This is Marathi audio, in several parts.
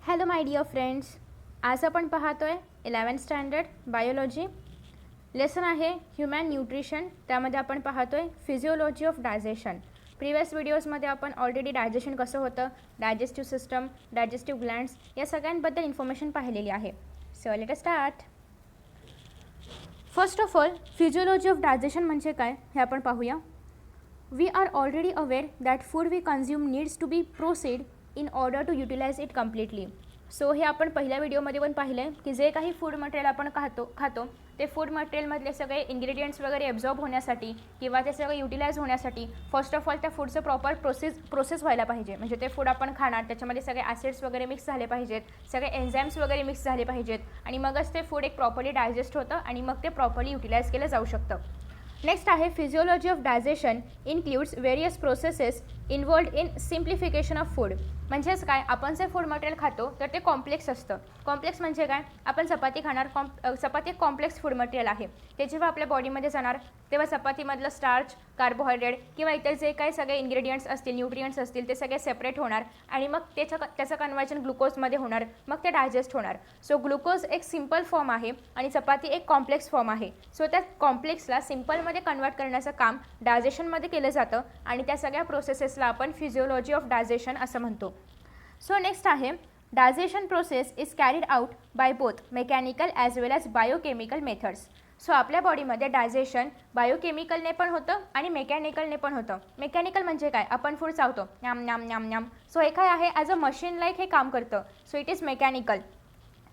हॅलो माय डिअर फ्रेंड्स, आज आपण पाहतोय 11th स्टँडर्ड बायोलॉजी. लेसन आहे ह्युमन न्यूट्रिशन. त्यामध्ये आपण पाहतोय फिजिओलॉजी ऑफ डायजेशन. प्रिवियस व्हिडिओजमध्ये आपण ऑलरेडी डायजेशन कसं होतं, डायजेस्टिव्ह सिस्टम, डायजेस्टिव्ह ग्लँड्स या सगळ्यांबद्दल इन्फॉर्मेशन पाहिलेली आहे. So let us start. First of all, physiology of digestion म्हणजे काय हे आपण पाहूया. We are already aware that food we consume needs to be proceed in order to utilize it completely. So हे आपण पहिल्या व्हिडिओमध्ये पण पाहिलं आहे की जे काही फूड मटेरियल आपण खातो ते फूड मटेरियलमधले सगळे इन्ग्रेडियंट्स वगैरे ॲब्झॉर्ब होण्यासाठी किंवा ते सगळं युटिलाइज होण्यासाठी फर्स्ट ऑफ ऑल त्या फूडचं प्रॉपर प्रोसेस व्हायला पाहिजे. म्हणजे ते फूड आपण खाणार त्याच्यामध्ये सगळे ॲसिड्स वगैरे मिक्स झाले पाहिजेत, सगळे एन्झाईम्स वगैरे मिक्स झाले पाहिजेत आणि मगच ते फूड एक प्रॉपरली डायजेस्ट होतं आणि मग ते प्रॉपरली युटिलाइज केलं जाऊ शकतं. नेक्स्ट आहे physiology of digestion includes various processes involved in simplification of food. म्हणजेच काय, आपण जे फूड मटेरियल खातो तर ते कॉम्प्लेक्स असतं. कॉम्प्लेक्स म्हणजे काय, आपण चपाती खाणार, चपाती एक कॉम्प्लेक्स फूड मटेरियल आहे. ते जेव्हा आपल्या बॉडीमध्ये जाणार तेव्हा चपातीमधलं स्टार्च, कार्बोहायड्रेट किंवा इतर जे काही सगळे इन्ग्रेडियंट्स असतील, न्यूट्रियंट्स असतील ते सगळे सेपरेट होणार आणि मग त्याचं कन्वर्जन ग्लुकोजमध्ये होणार, मग ते डायजेस्ट होणार. सो ग्लुकोज एक सिम्पल फॉर्म आहे आणि चपाती एक कॉम्प्लेक्स फॉर्म आहे. सो त्या कॉम्प्लेक्सला सिम्पलमध्ये कन्वर्ट करण्याचं काम डायजेशनमध्ये केलं जातं आणि त्या सगळ्या प्रोसेसेसला आपण फिजिओलॉजी ऑफ डायजेशन असं म्हणतो. सो नेक्स्ट आहे digestion process is carried out by both mechanical as well as biochemical methods. So आपल्या बॉडीमध्ये डायजेशन बायोकेमिकलने पण होतं आणि मेकॅनिकलने पण होतं. मेकॅनिकल म्हणजे काय, आपण फूड चावतो, न्याम न्याम न्याम न्याम. सो हे काय आहे, ॲज अ मशीन लाईक हे काम करतं. So it is mechanical.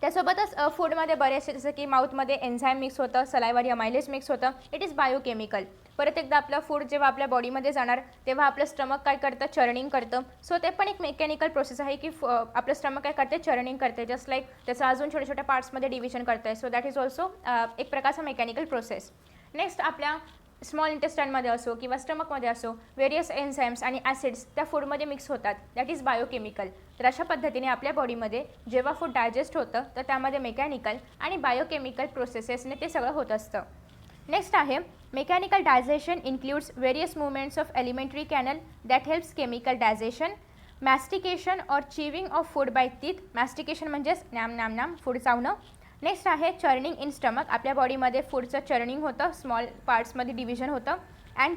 त्यासोबतच फूडमध्ये बरेचसे जसं की माउथमध्ये एन्झाईम मिक्स होतं, सलायवारी अमायलेज मिक्स होतं, इट इज बायोकेमिकल. परत एकदा आपलं फूड जेव्हा आपल्या बॉडीमध्ये जाणार तेव्हा आपलं स्टमक काय करतं, चर्निंग करतं. सो ते पण एक मेकॅनिकल प्रोसेस आहे की आपलं स्टमक काय करते, चर्निंग करते. जस्ट लाईक त्याचं अजून छोट्या छोट्या पार्ट्समध्ये डिव्हिजन करतं. सो दॅट इज ऑल्सो एक प्रकारचा मेकॅनिकल प्रोसेस. नेक्स्ट आपल्या स्मॉल इंटेस्टाईनमध्ये असो किंवा स्टमकमध्ये असो व्हेरियस एन्झाईम्स आणि ॲसिड्स त्या फूडमध्ये मिक्स होतात. That is biochemical. तर अशा पद्धतीने आपल्या बॉडीमध्ये जेव्हा फूड डायजेस्ट होतं तर त्यामध्ये मेकॅनिकल आणि बायोकेमिकल प्रोसेसेसने ते सगळं होत असतं. नेक्स्ट आहे mechanical digestion includes various movements of alimentary canal that helps chemical digestion, mastication or chewing of food by teeth. Mastication म्हणजेच नॅम नॅम नॅम फूड चावणं. नेक्स्ट आहे चर्निंग इन स्टमक. आपल्या बॉडीमध्ये फूडचं चर्निंग होतं, स्मॉल पार्ट्समध्ये डिव्हिजन होतं. And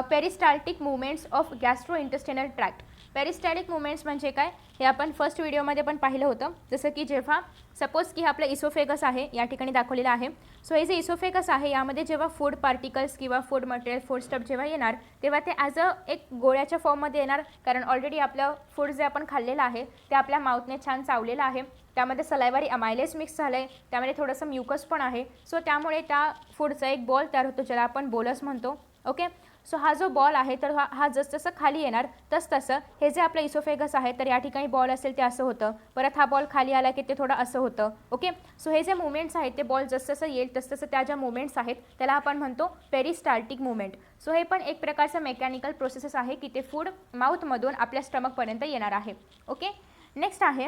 peristaltic movements of gastro intestinal tract. Peristaltic movements म्हणजे काय हे आपण फर्स्ट व्हिडिओमध्ये पण पाहिलं होतं. जसं की जेव्हा सपोज की आपलं इसोफेगस आहे, या ठिकाणी दाखवलेलं आहे. सो हे जे इसोफेगस आहे यामध्ये जेव्हा फूड पार्टिकल्स किंवा फूड मटेरियल, फूड स्टफ जेव्हा येणार तेव्हा ते ॲज अ एक गोळ्याच्या फॉर्ममध्ये येणार. कारण ऑलरेडी आपलं फूड जे आपण खाल्लेलं आहे ते आपल्या माउथने छान चावलेलं आहे. त्यामध्ये सलायवारी अमायलेज मिक्स झालं आहे, त्यामध्ये थोडंसं म्युकस पण आहे. सो त्यामुळे त्या फूडचा एक बॉल तयार होतो ज्याला आपण बोलस म्हणतो. ओके. सो हा जो बॉल आहे तर हा जसं खाली येणार तसं हे जे आपलं इसोफेगस आहे तर या ठिकाणी बॉल असेल ते असं होतं. परत हा बॉल खाली आला की ते थोडं असं होतं. ओके. सो हे जे मुवमेंट्स आहेत ते बॉल जसं येईल तसं त्या ज्या मुवमेंट्स आहेत त्याला आपण म्हणतो पेरिस्टाल्टिक मुवमेंट. सो हे पण एक प्रकारचं मेकॅनिकल प्रोसेस आहे की ते फूड माउथमधून आपल्या स्टमकपर्यंत येणार आहे. ओके. नेक्स्ट आहे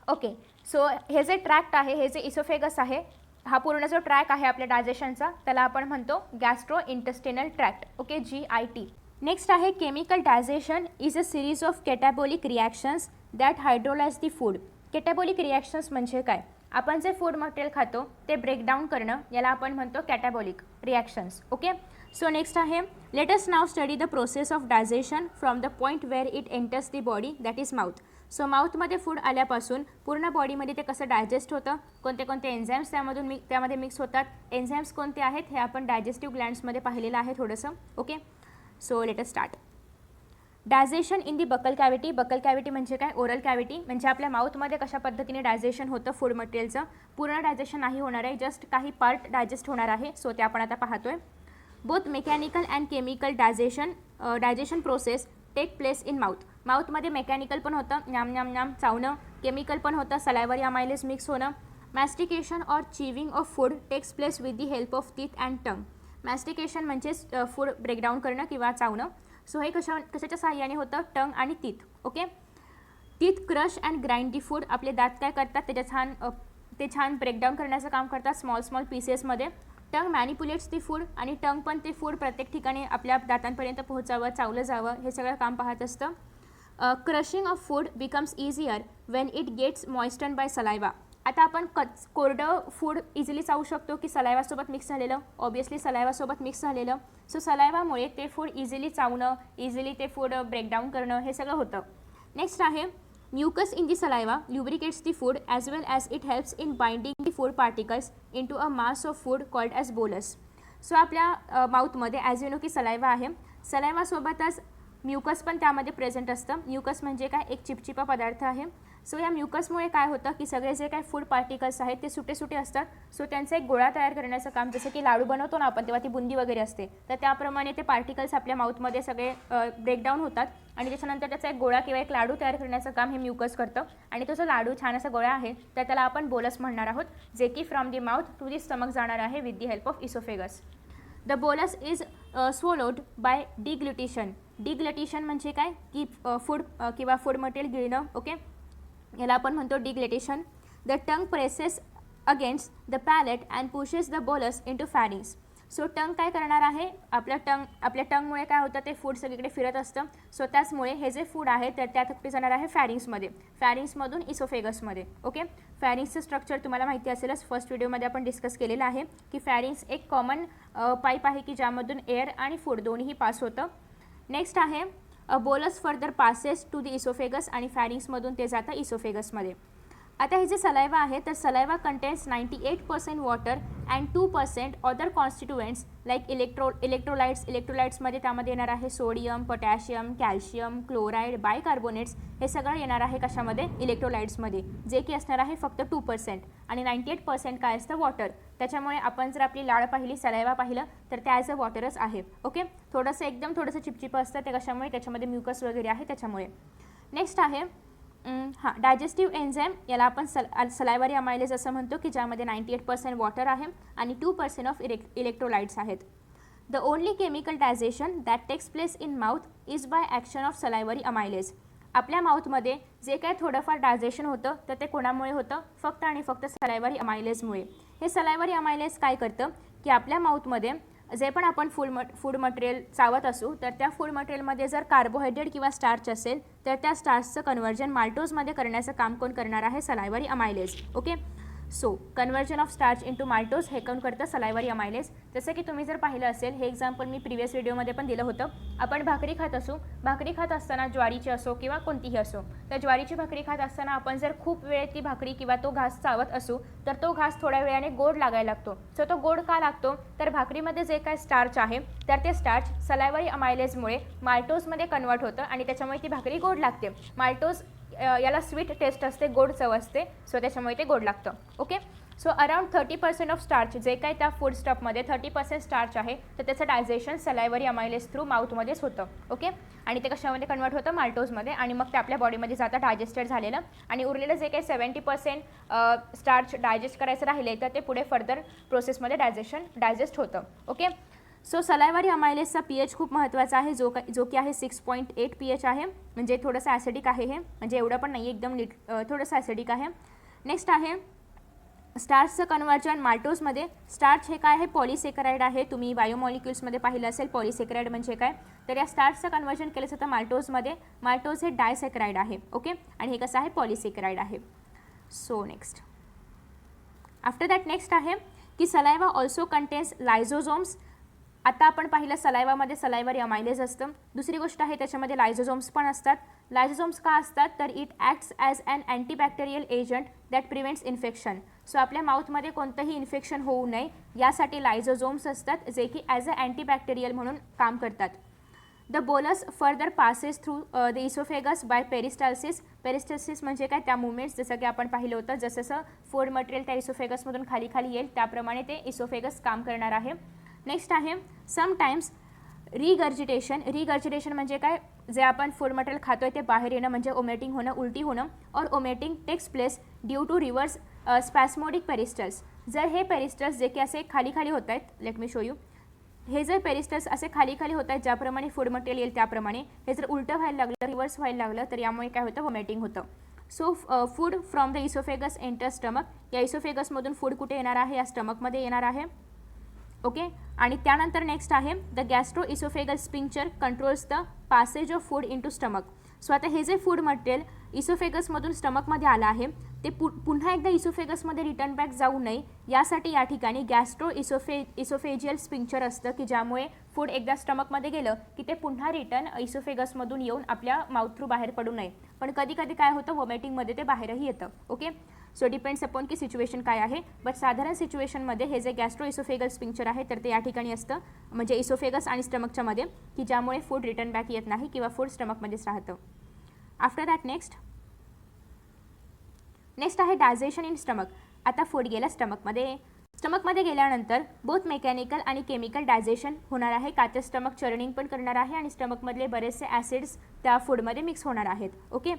ओके. सो हे जे ट्रॅक्ट आहे, हे जे इसोफेगस आहे, हा पूर्ण जो ट्रॅक आहे आपल्या डायजेशनचा त्याला आपण म्हणतो gastro intestinal tract. Okay, GIT. Next आहे chemical digestion is a series of catabolic reactions that hydrolyse the food. Catabolic reactions म्हणजे काय, आपण जे फूड मटेरियल खातो ते ब्रेकडाऊन करणं याला आपण म्हणतो catabolic reactions. Okay. So next आहे let us now study the process of digestion from the point where it enters the body that is mouth. So माउथमध्ये फूड आल्यापासून पूर्ण बॉडीमध्ये ते कसं डायजेस्ट होतं, कोणते कोणते एन्झाईम्स त्यामध्ये मिक्स होतात, एन्झाईम्स कोणते आहेत हे आपण डायजेस्टिव्ह ग्लँड्समध्ये पाहिलेलं आहे थोडंसं. Okay. So let us start. Digestion in the buccal cavity. Buccal cavity म्हणजे काय, ओरल कॅव्हिटी. म्हणजे आपल्या माउथमध्ये कशा पद्धतीने डायजेशन होतं फूड मटेरियलचं. पूर्ण डायजेशन नाही होणार आहे, जस्ट काही पार्ट डायजेस्ट होणार आहे. सो ते आपण आता पाहतोय. Both mechanical and chemical digestion process take place in mouth. माउथमध्ये मेकॅनिकल पण होतं, न्याम न्याम न्याम चावणं. केमिकल पण होतं, सलायवरी अमायलेज मिक्स होणं. Mastication or chewing of food takes place with the help of teeth and tongue. Mastication म्हणजेच फूड ब्रेकडाऊन करणं किंवा चावणं. सो हे कशाच्या सहाय्याने होतं, टंग आणि teeth. Okay. Teeth crush and grind the food. आपले दात काय करतात ते छान ब्रेकडाऊन करण्याचं काम करतात स्मॉल पीसेसमध्ये. टंग मॅनिपुलेट्स दी फूड आणि टंग पण ते फूड प्रत्येक ठिकाणी आपल्या दातांपर्यंत पोहोचावं, चावलं जावं हे सगळं काम पाहत असतं. Crushing of food becomes easier when it gets moisten by saliva. आता आपण कोरडं फूड इझिली चावू शकतो की सलायवासोबत मिक्स झालेलं? ऑब्वियसली सलायवासोबत मिक्स झालेलं. सो सलायवामुळे ते फूड इझिली चावणं, इझिली ते फूड ब्रेकडाऊन करणं हे सगळं होतं. नेक्स्ट आहे mucus in the saliva lubricates the food as well as it helps in binding the food particles into a mass of food called as bolus. So आपल्या माउथमध्ये ॲज यू नो की सलायवा आहे, सलायवासोबतच म्युकस पण त्यामध्ये प्रेझेंट असतं. म्युकस म्हणजे काय? एक चिपचिपा पदार्थ आहे. सो या म्युकसमुळे काय होतं की सगळे जे काही फूड पार्टिकल्स आहेत ते सुटे सुटे असतात. सो त्यांचा एक गोळा तयार करण्याचं काम, जसं की लाडू बनवतो ना आपण तेव्हा ती बुंदी वगैरे असते, तर त्याप्रमाणे ते पार्टिकल्स आपल्या माउथमध्ये सगळे ब्रेकडाऊन होतात आणि त्याच्यानंतर त्याचा एक गोळा किंवा एक लाडू तयार करण्याचं काम हे म्युकस करतं. आणि तो जो लाडू छान असा गोळा आहे तर त्याला आपण बोलस म्हणणार आहोत, जे की from the mouth to the stomach जाणार आहे with the help of oesophagus. The bolus is swallowed by deglutition. Deglutition म्हणजे काय की फूड किंवा फूड मटेरियल गिळणं. ओके, याला आपण म्हणतो deglutition. The tongue presses against the palate and pushes the bolus into pharynx. So tongue काय करणार आहे? आपल्या टंगमुळे काय होतं, ते फूड सगळीकडे फिरत असतं. सो त्याचमुळे हे जे फूड आहे तर त्यात कुठे जाणार आहे? फॅरिंग्समध्ये, फॅरिंग्समधून इसोफेगसमध्ये. ओके, फॅरिंग्सचं स्ट्रक्चर तुम्हाला माहिती असेलच, फर्स्ट व्हिडिओमध्ये आपण डिस्कस केलेलं आहे की फॅरिंग्स एक कॉमन पाईप आहे की ज्यामधून एअर आणि फूड दोन्हीही पास होतं. नेक्स्ट आहे a bolus further passes to the oesophagus आणि फॅरिंग्समधून ते जातं इसोफेगसमध्ये. आता हे जे सलायवा आहे तर saliva contains 98% water and 2% other constituents like electrolytes. इलेक्ट्रोलाइट्समध्ये त्यामध्ये येणार आहे sodium, potassium, calcium, chloride, bicarbonates. हे सगळं येणार आहे कशामध्ये? इलेक्ट्रोलाइट्समध्ये, जे की असणार आहे फक्त 2%. आणि 98% काय असतं? वॉटर. त्याच्यामुळे आपण जर आपली लाळ पाहिली, सलायवा पाहिलं तर ते ॲज अ वॉटरच आहे. ओके, थोडंसं चिपचिपं असतं ते कशामुळे? त्याच्यामध्ये म्युकस वगैरे आहे त्याच्यामुळे. नेक्स्ट आहे डायजेस्टिव्ह एन्झाईम. याला आपण सलायवरी अमायलेज असं म्हणतो की ज्यामध्ये 98% वॉटर आहे आणि 2% ऑफ इलेक्ट्रोलाइट्स आहेत. The only chemical digestion that takes place in mouth is by action of salivary amylase. आपल्या माउथमध्ये जे काय थोडंफार डायजेशन होतं तर ते कोणामुळे होतं? फक्त आणि फक्त सलायवरी अमायलेजमुळे. हे सलायवरी अमायलेज काय करतं की आपल्या माउथमध्ये जे पण आपण फूड मटेरियल चावत असू तर त्या फूड मटेरियलमध्ये जर कार्बोहायड्रेट किंवा स्टार्च असेल तर त्या स्टार्चचं कन्व्हर्जन माल्टोजमध्ये करण्याचं काम कोण करणार आहे? Salivary amylase. Okay, so conversion of starch into maltose हे कोण करतं? Salivary amylase. जसं की तुम्ही जर पाहिलं असेल, हे एक्झाम्पल मी प्रिव्हियस व्हिडिओमध्ये पण दिलं होतं. आपण भाकरी खात असू, भाकरी खात असताना ज्वारीची असो किंवा कोणतीही असो, तर ज्वारीची भाकरी खात असताना आपण जर खूप वेळ ती भाकरी किंवा तो घास चावत असू तर तो घास थोड्या वेळाने गोड लागायला लागतो. सो तो गोड का लागतो? तर भाकरीमध्ये जे काय स्टार्च आहे तर ते स्टार्च सलायवरी अमायलेजमुळे माल्टोजमध्ये कन्वर्ट होतं आणि त्याच्यामुळे ती भाकरी गोड लागते. माल्टोज याला स्वीट टेस्ट असते, गोड चव असते, सो त्याच्यामुळे ते गोड लागतं. Okay, so around 30% of starch जे काय त्या फूड स्टफमध्ये 30% स्टार्च आहे तर त्याचं डायजेशन सलायवरी अमायलेज थ्रू माउथमध्येच होतं. ओके, आणि ते कशामध्ये कन्वर्ट होतं? माल्टोजमध्ये, आणि मग ते आपल्या बॉडीमध्ये जातं डायजेस्टेड झालेलं. आणि उरलेलं जे काही 70% स्टार्च डायजेस्ट करायचं राहिले तर ते पुढे फर्दर प्रोसेसमध्ये डायजेस्ट होतं. ओके, सो सलायवरी अमायलेजचा pH खूप महत्त्वाचा आहे, जो की आहे 6.8 pH आहे. म्हणजे थोडंसं ॲसिडिक आहे हे, म्हणजे एवढं पण नाही, एकदम थोडंसं ॲसिडिक आहे. नेक्स्ट आहे स्टार्चचं कन्व्हर्जन माल्टोजमध्ये. स्टार्च हे काय आहे? पॉलिसेकराइड आहे. तुम्ही बायोमॉलिक्युल्समध्ये पाहिलं असेल पॉलिसेकराइड म्हणजे काय, तर या स्टार्चचं कन्व्हर्जन केलं जातं माल्टोजमध्ये. माल्टोज हे डायसेकराइड आहे. ओके, आणि हे कसं आहे? पॉलिसेकराइड आहे. So next after that next आहे की सलायवा ऑल्सो कंटेन्स लायझोझोम्स. आता आपण पाहिलं सलायवामध्ये सलायवरी अमायलेज असतं. दुसरी गोष्ट आहे त्याच्यामध्ये लायझोझोम्स पण असतात. लायझोझोम्स का असतात? तर it acts as an antibacterial agent that prevents infection. So आपल्या माउथमध्ये कोणतंही इन्फेक्शन होऊ नये यासाठी लायझोझोम्स असतात, जे की ॲज अ अँटीबॅक्टेरियल म्हणून काम करतात. The bolus further passes through the oesophagus by peristalsis. Peristalsis म्हणजे काय? त्या मुवमेंट्स, जसं की आपण पाहिलं होतं, जसं फूड मटेरियल त्या इसोफेगसमधून खाली येईल त्याप्रमाणे ते इसोफेगस काम करणार आहे. नेक्स्ट आहे समटाईम्स रिगर्जिटेशन म्हणजे काय? जे आपण फूड मटेरियल खातोय ते बाहेर येणं म्हणजे ओमेटिंग होणं, उलटी होणं. Or vomiting takes place due to reverse spasmodic peristalsis. जर हे पेरिस्टल्स जे की असे खाली होत आहेत, लेट मी शो यू, हे जर पेरिस्टल्स असे खाली होत आहेत ज्याप्रमाणे फूड मटेरियल येईल त्याप्रमाणे, हे जर उलटं व्हायला लागलं, रिव्हर्स व्हायला लागलं तर यामुळे काय होतं? वॉमिटिंग होतं. So food from the oesophagus enter stomach. या इसोफेगसमधून फूड कुठे येणार आहे? या स्टमकमध्ये येणार आहे. ओके, आणि त्यानंतर नेक्स्ट आहे the gastro oesophageal sphincter controls the passage of food into stomach. So आता हे जे फूड मटेरियल इसोफेगसमधून स्टमकमध्ये आलं आहे ते पुन्हा एकदा इसोफेगसमध्ये रिटर्न बॅक जाऊ नये यासाठी या ठिकाणी गॅस्ट्रो इसोफेजियल स्पिंक्चर असतं की ज्यामुळे फूड एकदा स्टमकमध्ये गेलं की ते पुन्हा रिटर्न इसोफेगसमधून येऊन आपल्या माउथ थ्रू बाहेर पडू नये. पण कधी कधी काय होतं वॉमिटिंगमध्ये ते बाहेरही येतं. ओके, सो डिपेंड्स अपॉन की सिच्युएशन काय आहे. बट साधारण सिच्युएशनमध्ये हे जे गॅस्ट्रो इसोफेगल स्पिंक्चर आहे तर ते या ठिकाणी असतं म्हणजे इसोफेगस आणि स्टमकच्या मध्ये की ज्यामुळे फूड रिटर्न बॅक येत नाही किंवा फूड स्टमकमध्येच राहतं. आफ्टर दॅट नेक्स्ट आहे डायजेशन इन स्टमक. आता फूड गेलं स्टमकमध्ये गेल्यानंतर बोथ मेकॅनिकल आणि केमिकल डायजेशन होणार आहे का तर स्टमक चर्निंग पण करणार आहे आणि स्टमकमधले बरेचसे ॲसिड्स त्या फूडमध्ये मिक्स होणार आहेत. Okay,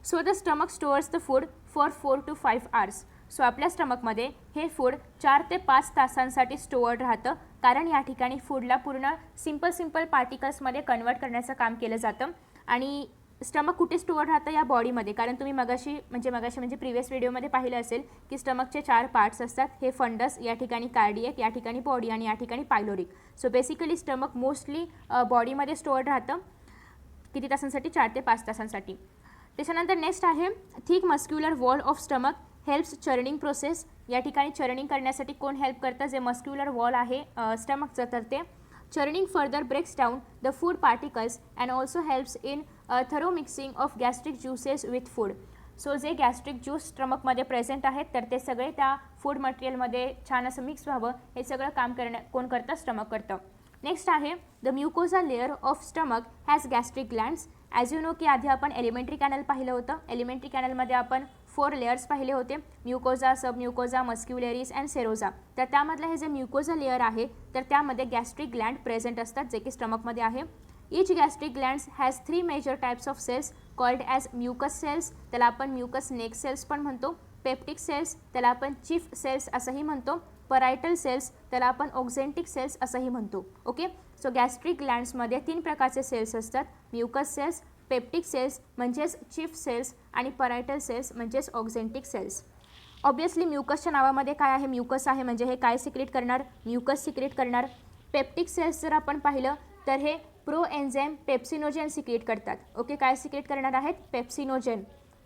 so the stomach stores the food for 4 to 5 hours. So आपल्या स्टमकमध्ये हे फूड 4 ते 5 तासांसाठी स्टोअर्ड राहतं कारण या ठिकाणी फूडला पूर्ण सिम्पल पार्टिकल्समध्ये कन्वर्ट करण्याचं काम केलं जातं. आणि स्टमक कुठे स्टोअर राहतं या बॉडीमध्ये कारण तुम्ही मगाशी म्हणजे प्रिव्हियस व्हिडिओमध्ये पाहिलं असेल की स्टमकचे 4 पार्ट्स असतात. हे फंडस, या ठिकाणी कार्डियक, या ठिकाणी बॉडी आणि या ठिकाणी pyloric. So basically stomach mostly बॉडीमध्ये स्टोअर राहतं किती तासांसाठी 4 ते 5 तासांसाठी. त्याच्यानंतर नेक्स्ट आहे thick muscular wall of stomach helps churning process. या ठिकाणी चर्निंग करण्यासाठी कोण हेल्प करतं जे मस्क्युलर वॉल आहे स्टमकचं तर ते churning further breaks down the food particles and also helps in thorough mixing of gastric juices with food. So जे गॅस्ट्रिक ज्यूस स्टमकमध्ये प्रेझेंट आहेत तर ते सगळे त्या फूड मटेरियलमध्ये छान असं मिक्स व्हावं हे सगळं काम कोण करतं स्टमक करतं. नेक्स्ट आहे the mucosa layer of stomach has gastric glands. As you know की आधी आपण एलिमेंटरी कॅनल पाहिलं होतं. एलिमेंटरी कॅनलमध्ये आपण 4 लेयर्स पाहिले होते म्युकोझा, सब म्युकोझा, मस्क्युलेरिस अँड सेरोझा. तर त्यामधलं हे जे म्युकोझा लेअर आहे तर त्यामध्ये गॅस्ट्रिक ग्लँड प्रेझेंट असतात जे की स्टमकमध्ये आहे. Each gastric glands has 3 major types of cells called as mucus cells. त्याला आपण म्युकस नेक सेल्स पण म्हणतो. पेप्टिक सेल्स त्याला आपण चिफ सेल्स असंही म्हणतो. परायटल सेल्स त्याला आपण ऑक्झेंटिक सेल्स असंही म्हणतो. ओके, सो गॅस्ट्रिक ग्लँड्समध्ये 3 प्रकारचे सेल्स असतात. म्युकस सेल्स, पेप्टिक सेल्स म्हणजेच चिफ सेल्स आणि परायटल सेल्स म्हणजेच ऑक्झेंटिक सेल्स. ऑब्वियसली म्युकसच्या नावामध्ये काय आहे, म्युकस आहे म्हणजे हे काय सिक्रेट करणार, म्युकस सिक्रेट करणार. पेप्टिक सेल्स जर आपण पाहिलं तर हे प्रो एन्झाईम पेप्सिनोजेन सिक्रेट करतात. ओके, काय सिक्रेट करणार आहेत, पेप्सिनोजेन.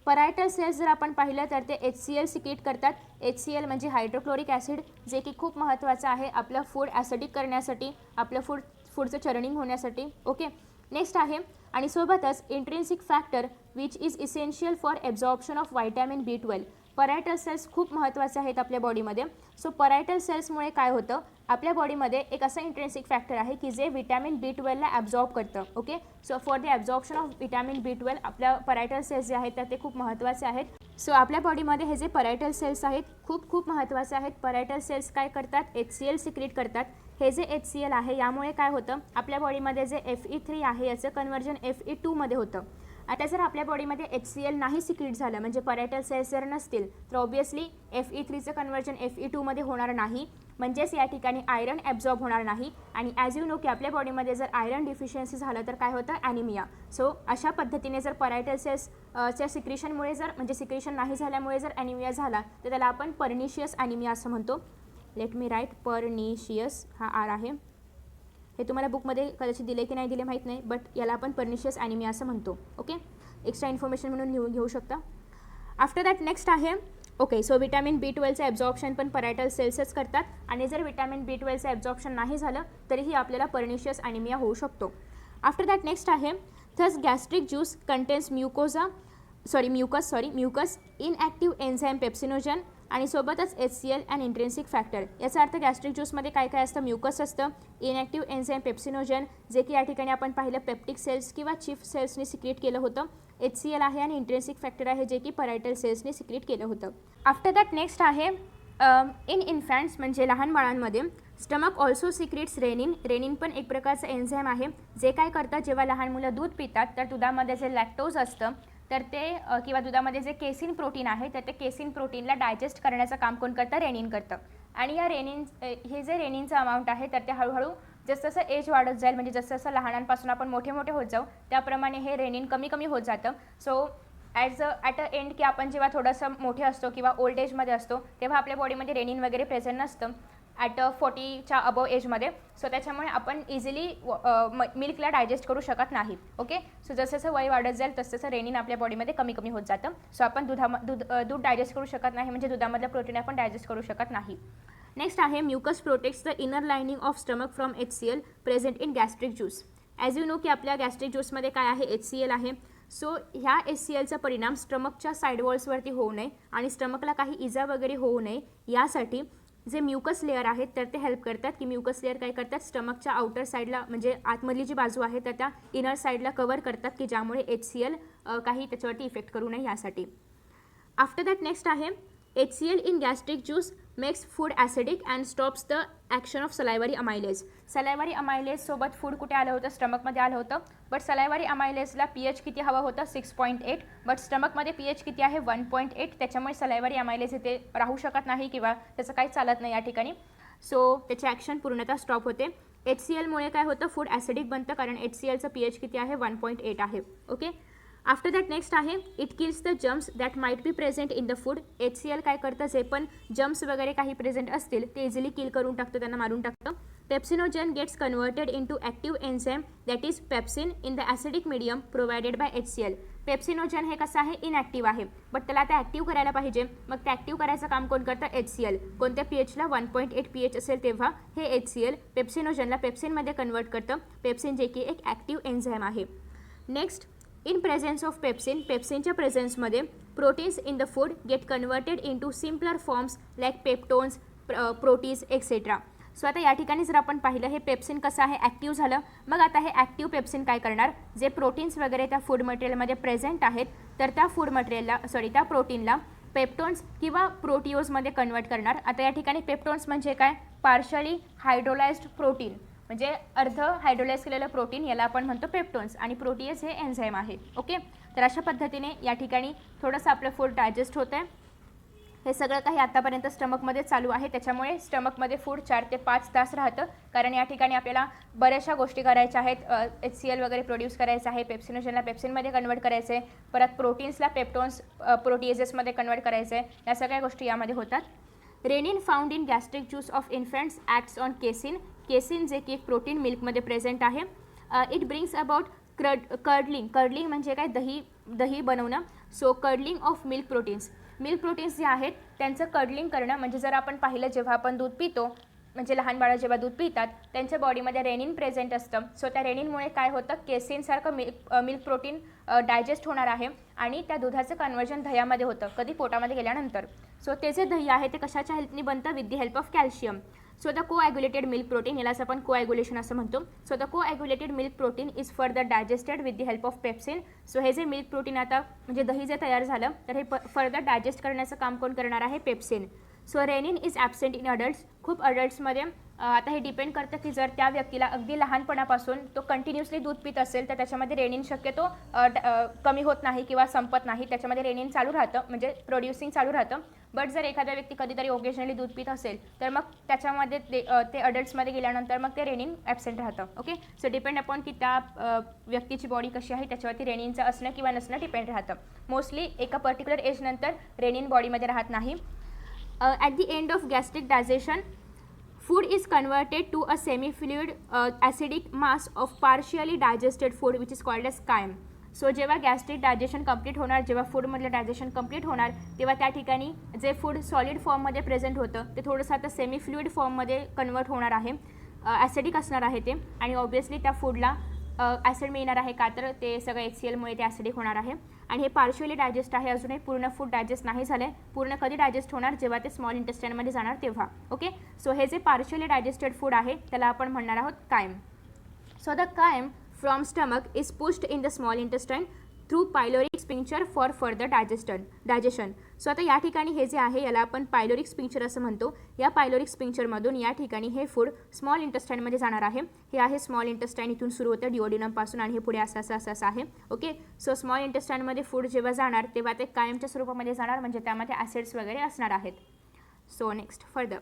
परायटल सेल्स जर आपण पाहिलं तर ते HCl सिक्रेट करतात. HCl म्हणजे हायड्रोक्लोरिक ॲसिड जे की खूप महत्त्वाचं आहे आपलं फूड ॲसिडिक करण्यासाठी, आपलं फूडचं चर्निंग होण्यासाठी. ओके, नेक्स्ट आहे आणि सोबतच intrinsic factor which is essential for absorption of vitamin B12. Parietal cells खूप महत्त्वाचे आहेत आपल्या बॉडीमध्ये. सो परायटल सेल्समुळे काय होतं आपल्या बॉडीमध्ये एक असं इंट्रिन्सिक फॅक्टर आहे की जे विटॅमिन B12ला ॲब्झॉर्ब करतं. Okay, so for the absorption of vitamin B12 आपल्या परायटल सेल्स जे आहेत तर ते खूप महत्त्वाचे आहेत. सो आपल्या बॉडीमध्ये हे जे परायटल सेल्स आहेत खूप महत्त्वाचे आहेत. परायटल सेल्स काय करतात, HCl सिक्रेट करतात. हे जे HCl आहे यामुळे काय होतं आपल्या बॉडीमध्ये जे Fe3 आहे याचं कन्वर्जन Fe2 मध्ये होतं. आता जर आपल्या बॉडीमध्ये HCl नाही सिक्रेट झालं म्हणजे परायटल सेल्स जर नसतील तर ऑब्वियसली Fe3चं कन्वर्जन Fe2 मध्ये होणार नाही म्हणजेच या ठिकाणी आयरन ॲब्झॉर्ब होणार नाही. आणि ॲज यू नो की आपल्या बॉडीमध्ये जर आयरन डिफिशियन्सी झालं तर काय होतं, ॲनिमिया. सो अशा पद्धतीने जर परायटल सेल्सच्या सिक्रेशनमुळे जर म्हणजे सिक्रेशन नाही झाल्यामुळे जर ॲनिमिया झाला तर त्याला आपण पर्निशियस ॲनिमिया असं म्हणतो. लेट मी राईट, पर्निशियस हा आर आहे. हे तुम्हाला बुकमध्ये कदाचित दिले की नाही दिले माहीत नाही बट याला आपण पर्निशियस ॲनिमिया असं म्हणतो. ओके, एक्स्ट्रा इन्फॉर्मेशन म्हणून लिहून घेऊ शकता. आफ्टर दॅट नेक्स्ट आहे ओके, सो विटॅमिन B12चं ॲब्झॉर्प्शन पण परायटल सेल्सच करतात आणि जर विटॅमिन B12चं ॲब्झॉर्प्शन नाही झालं तरीही आपल्याला पर्निशियस ॲनिमिया होऊ शकतो. आफ्टर दॅट नेक्स्ट आहे thus gastric juice contains mucus inactive enzyme pepsinogen आणि सोबतच HCl अँड इंट्रिन्सिक फॅक्टर. याचा अर्थ गॅस्ट्रिक ज्यूसमध्ये काय काय असतं, म्युकस असतं, इनॲक्टिव्ह एन्झाईम पेप्सिनोजन जे की या ठिकाणी आपण पाहिलं पेप्टिक सेल्स किंवा चिफ सेल्सनी सिक्रेट केलं होतं. HCl आहे आणि इंट्रिन्सिक फॅक्टर आहे जे की परायटल सेल्सनी सिक्रेट केलं होतं. आफ्टर दॅट नेक्स्ट आहे इन इन्फॅन्ट्स म्हणजे लहान बाळांमध्ये stomach also secretes rennin. Rennin पण एक प्रकारचं एन्झाईम आहे जे काय करतं जेव्हा लहान मुलं दूध पितात तर दुधामध्ये जे लॅक्टोज असतं तर ते किंवा दुधामध्ये जे केसिन प्रोटीन आहे तर ते केसिन प्रोटीनला डायजेस्ट करण्याचं काम कोण करतं, रेनिन करतं. आणि या हे जे रेनिनचं अमाऊंट आहे तर ते हळूहळू जसं एज वाढत जाईल म्हणजे जसं लहानांपासून आपण मोठे होत जाऊ त्याप्रमाणे हे रेनिन कमी होत जातं. सो ॲट अ एंड की आपण जेव्हा थोडंसं मोठे असतो किंवा ओल्ड एजमध्ये असतो तेव्हा आपल्या बॉडीमध्ये रेनिन वगैरे प्रेझेंट नसतं. ॲट 40च्या अबव एजमध्ये. सो त्याच्यामुळे आपण इझिली मिल्कला डायजेस्ट करू शकत नाही. ओके, सो जसं जसं वय वाढत जाईल तसं तसं रेनिन आपल्या बॉडीमध्ये कमी कमी होत जातं. सो आपण दूध डायजेस्ट करू शकत नाही, म्हणजे दुधामधलं प्रोटीन आपण डायजेस्ट करू शकत नाही. नेक्स्ट आहे mucus protects the inner lining of stomach from HCl present in gastric juice. As you know की आपल्या गॅस्ट्रिक ज्यूसमध्ये काय आहे, HCl आहे. सो ह्या HClचा परिणाम स्टमकच्या साईड वॉल्सवरती होऊ नये आणि स्टमकला काही इजा वगैरे होऊ नये यासाठी जे म्युकस लेअर आहेत तर ते हेल्प करतात. की म्युकस लेअर काय करतात, स्टमकच्या आउटर साईडला म्हणजे आतमधली जी बाजू आहे तर त्या इनर साईडला कवर करतात, की ज्यामुळे HCl काही त्याच्यावरती इफेक्ट करू नये यासाठी. आफ्टर दॅट नेक्स्ट आहे HCl in gastric juice makes food acidic and stops the action of salivary amylase. salivary amylase सोबत फूड कुठे आलं होतं, स्टमकमध्ये आलं होतं. बट salivary amylase pH किती हवं होतं, 6.8. बट स्टमकमध्ये pH किती आहे, 1.8. त्याच्यामुळे salivary amylase इथे राहू शकत नाही किंवा त्याचं काही चालत नाही या ठिकाणी. सो त्याची ॲक्शन पूर्णतः स्टॉप होते. HClमुळे काय होतं, फूड ॲसिडिक बनतं कारण HClचं pH किती आहे, 1.8 आहे. ओके, आफ्टर दॅट नेक्स्ट आहे it kills the germs that might be present in the food. HCl काय करतं, जे पण जम्स वगैरे काही प्रेझेंट असतील ते इझिली किल करून टाकतं, त्यांना मारून टाकतं. Pepsinogen gets converted into active enzyme that is pepsin in the acidic medium provided by HCl. Pepsinogen हे कसं आहे, इनॲक्टिव्ह आहे, बट त्याला आता ॲक्टिव्ह करायला पाहिजे. मग ते ॲक्टिव्ह करायचं काम कोण करतं, HCl. कोणत्या pHला, 1.8 pH असेल तेव्हा हे HCl पेप्सिनोजनला पेप्सिनमध्ये कन्वर्ट करतं. पेप्सिन जे की एक ॲक्टिव्ह एन्झाईम आहे. Next, in presence of pepsin, पेप्सिनच्या प्रेझेन्समध्ये proteins in the food get converted into simpler forms like peptones, proteoses etcetera. So आता या ठिकाणी जर आपण पाहिलं, हे पेप्सिन कसं आहे, ॲक्टिव्ह झालं. मग आता हे ॲक्टिव्ह पेप्सिन काय करणार, जे प्रोटीन्स वगैरे त्या फूड मटेरियलमध्ये प्रेझेंट आहेत तर त्या फूड मटेरियलला त्या प्रोटीनला पेप्टोन्स किंवा प्रोटिओजमध्ये कन्वर्ट करणार. आता या ठिकाणी पेप्टोन्स म्हणजे काय, पार्शली हायड्रोलाइज्ड प्रोटीन, म्हणजे अर्ध हायड्रोलाइज केलेलं प्रोटीन, याला आपण म्हणतो पेप्टोन्स. आणि प्रोटीएज हे एन्झाईम आहे. ओके, तर अशा पद्धतीने या ठिकाणी थोडंसं आपलं फूड डायजेस्ट होतं आहे. हे सगळं काही आतापर्यंत स्टमकमध्ये चालू आहे, त्याच्यामुळे स्टमकमध्ये फूड 4 ते 5 तास राहतं. कारण या ठिकाणी आपल्याला बऱ्याचशा गोष्टी करायच्या आहेत. HCl वगैरे प्रोड्यूस करायचं आहे, पेप्सिनोजनला पेप्सिनमध्ये कन्वर्ट करायचं आहे, परत प्रोटीन्सला पेप्टोन्स प्रोटीएजेसमध्ये कन्वर्ट करायचं आहे. या सगळ्या गोष्टी यामध्ये होतात. Rennin found in gastric juice of infants acts on casein. Casein जे की एक प्रोटीन मिल्कमध्ये प्रेझेंट आहे. It brings about curdling. Curdling म्हणजे काय, दही बनवणं. So curdling of milk proteins. Milk proteins जे आहेत त्यांचं कर्डलिंग करणं, म्हणजे जर आपण पाहिलं जेव्हा आपण दूध पितो, म्हणजे लहान बाळं जेव्हा दूध पितात त्यांच्या बॉडीमध्ये रेनिन प्रेझेंट असतं. सो त्या रेनिनमुळे काय होतं, केसिनसारखं मिल्क प्रोटीन डायजेस्ट होणार आहे आणि त्या दुधाचं कन्वर्जन दह्यामध्ये होतं, कधी पोटामध्ये गेल्यानंतर. सो ते जे दही आहे ते कशाच्या हेल्पनी बनतं, with the help of calcium. So the coagulated milk protein, यालाच आपण कोॲग्युलेशन असं म्हणतो. So the coagulated milk protein is further digested with the help of pepsin. So हे जे मिल्क प्रोटीन आता म्हणजे दही जे तयार झालं तर हे फर्दर डायजेस्ट करण्याचं काम कोण करणार आहे, pepsin. So rennin is absent in adults. खूप अडल्ट्समध्ये आता हे डिपेंड करतं की जर त्या व्यक्तीला अगदी लहानपणापासून तो कंटिन्युअसली दूध पित असेल तर त्याच्यामध्ये रेनिन शक्यतो कमी होत नाही किंवा संपत नाही, त्याच्यामध्ये रेनिन चालू राहतं, म्हणजे प्रोड्युसिंग चालू राहतं. बट जर एखादा व्यक्ती कधीतरी ओकेजनली दूध पित असेल तर मग त्याच्यामध्ये ते अडल्ट्समध्ये गेल्यानंतर मग ते रेनिन ॲब्सेंट राहतं. ओके, सो डिपेंड अपॉन की त्या व्यक्तीची बॉडी कशी आहे त्याच्यावरती रेनिनचं असणं किंवा नसणं डिपेंड राहतं. मोस्टली एका पर्टिक्युलर एजनंतर रेनिन बॉडीमध्ये राहत नाही. At the end of gastric digestion food is converted to a semi-fluid acidic mass of partially digested food which is called as chyme. So जेव्हा गॅस्ट्रिक डायजेशन कंप्लीट होणार, जेव्हा फूडमधलं डायजेशन कंप्लीट होणार तेव्हा त्या ठिकाणी जे फूड सॉलिड फॉर्ममध्ये प्रेझेंट होतं ते थोडंसं आता सेमी फ्लुइड फॉर्ममध्ये कन्वर्ट होणार आहे. ॲसिडिक असणार आहे ते आणि ऑब्वियसली त्या फूडला ॲसिड मिळणार आहे, का तर ते सगळं HClमुळे ते ॲसिडिक होणार आहे. आणि हे पार्शियली डायजेस्ट आहे, अजूनही पूर्ण फूड डायजेस्ट नाही झालं आहे. पूर्ण कधी डायजेस्ट होणार, जेव्हा ते स्मॉल इंटेस्टाईनमध्ये जाणार तेव्हा. ओके, सो हे जे पार्शियली डायजेस्टेड फूड आहे त्याला आपण म्हणणार आहोत कायम. सो द कायम from stomach is pushed in the small intestine through pyloric sphincter for further digestion. So आता या ठिकाणी हे जे आहे याला आपण पायलोरिक स्पिंक्चर असं म्हणतो. या पायलोरिक स्पिंक्चरमधून या ठिकाणी हे फूड स्मॉल इंटेस्टाईनमध्ये जाणार आहे. हे आहे स्मॉल इंटेस्टाईन, इथून सुरू होतं डिओडिनमपासून आणि हे पुढे असं आहे. ओके, सो स्मॉल इंटेस्टाईनमध्ये फूड जेव्हा जाणार तेव्हा ते कायमच्या स्वरूपामध्ये जाणार, म्हणजे त्यामध्ये ॲसिड्स वगैरे असणार आहेत. So next further